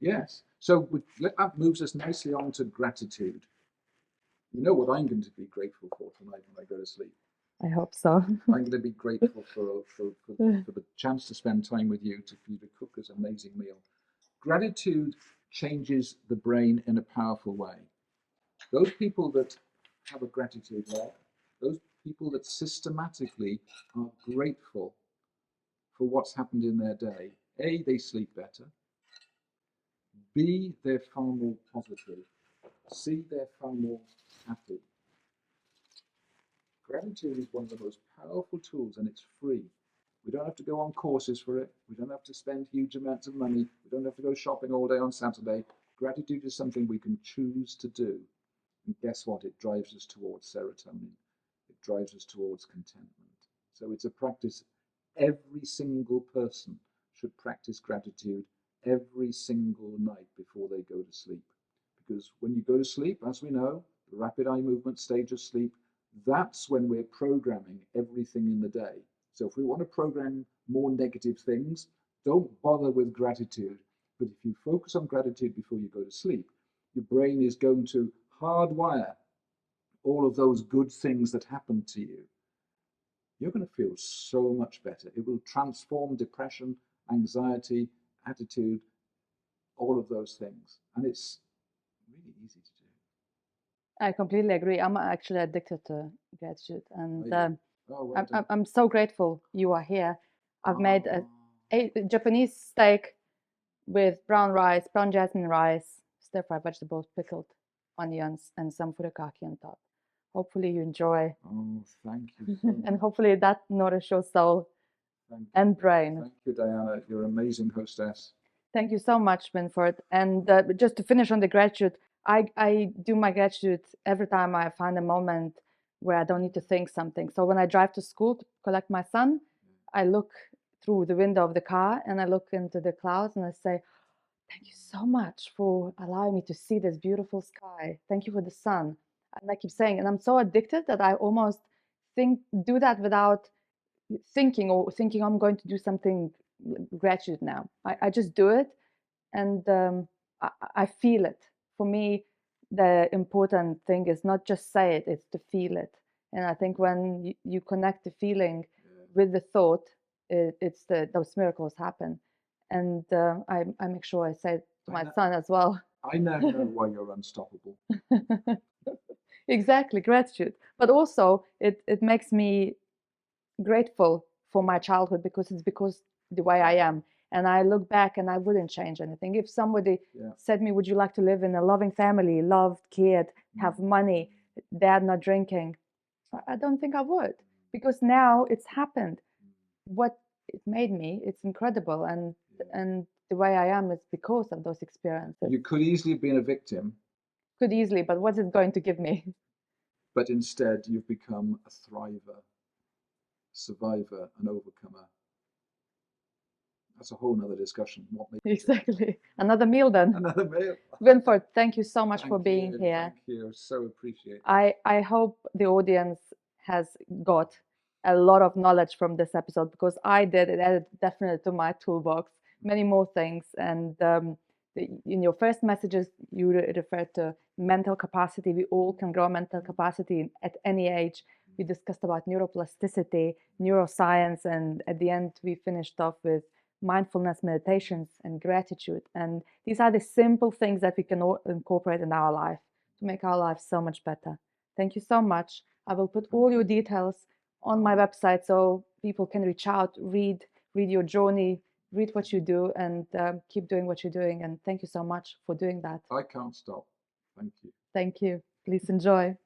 Yes. So that moves us nicely on to gratitude. You know what I'm going to be grateful for tonight when I go to sleep? I hope so. I'm going to be grateful for the chance to spend time with you, for you to cook this amazing meal. Gratitude changes the brain in a powerful way. Those people that have a gratitude log, those people that systematically are grateful for what's happened in their day, A, they sleep better. B, they're far more positive. C, they're far more happy. Gratitude is one of the most powerful tools, and it's free. We don't have to go on courses for it. We don't have to spend huge amounts of money. We don't have to go shopping all day on Saturday. Gratitude is something we can choose to do. And guess what? It drives us towards serotonin. It drives us towards contentment. So it's a practice. Every single person should practice gratitude every single night before they go to sleep. Because when you go to sleep, as we know, the rapid eye movement stage of sleep, that's when we're programming everything in the day. So if we want to program more negative things, don't bother with gratitude. But if you focus on gratitude before you go to sleep, your brain is going to hardwire all of those good things that happened to you. You're going to feel so much better. It will transform depression, anxiety, attitude, all of those things. And it's really easy to do. I completely agree. I'm actually addicted to gratitude, and well I'm so grateful you are here. I've made a Japanese steak with brown rice, brown jasmine rice, stir-fried vegetables, pickled onions, and some furikake on top. Hopefully you enjoy. Oh, thank you so much. And hopefully that nourishes your soul and brain. Thank you, Diana. You're an amazing hostess. Thank you so much, Wynford. And just to finish on the gratitude, I do my gratitude every time I find a moment where I don't need to think something. So when I drive to school to collect my son, I look through the window of the car and I look into the clouds and I say, thank you so much for allowing me to see this beautiful sky. Thank you for the sun. And I keep saying, and I'm so addicted that I almost do that without thinking I'm going to do something gratitude now. I just do it, and I feel it. For me, the important thing is not just say it, it's to feel it. And I think when you connect the feeling with the thought, it's those miracles happen. And I make sure I say it to my son as well. I now know why you're unstoppable. Exactly, gratitude. But also, it makes me grateful for my childhood because it's because the way I am. And I look back and I wouldn't change anything. If somebody said to me, would you like to live in a loving family, loved, cared, have money, dad not drinking? I don't think I would, because now it's happened. What it made me, it's incredible. And the way I am is because of those experiences. You could easily have been a victim. Could easily, but what's it going to give me? But instead, you've become a thriver, survivor, and overcomer. that's a whole nother discussion. What makes Exactly. Another meal then. another meal? Wynford, thank you so much for Thank being you, here. Thank you. So appreciate it. I hope the audience has got a lot of knowledge from this episode, because I did. It added definitely to my toolbox many more things. And in your first messages, you referred to mental capacity. We all can grow mental capacity at any age. We discussed about neuroplasticity, neuroscience, and at the end, we finished off with mindfulness meditations and gratitude. And these are the simple things that we can incorporate in our life to make our lives so much better. Thank you so much. I will put all your details on my website so people can reach out, read your journey, read what you do, and keep doing what you're doing. And thank you so much for doing that. I can't stop. Thank you. Thank you. Please enjoy.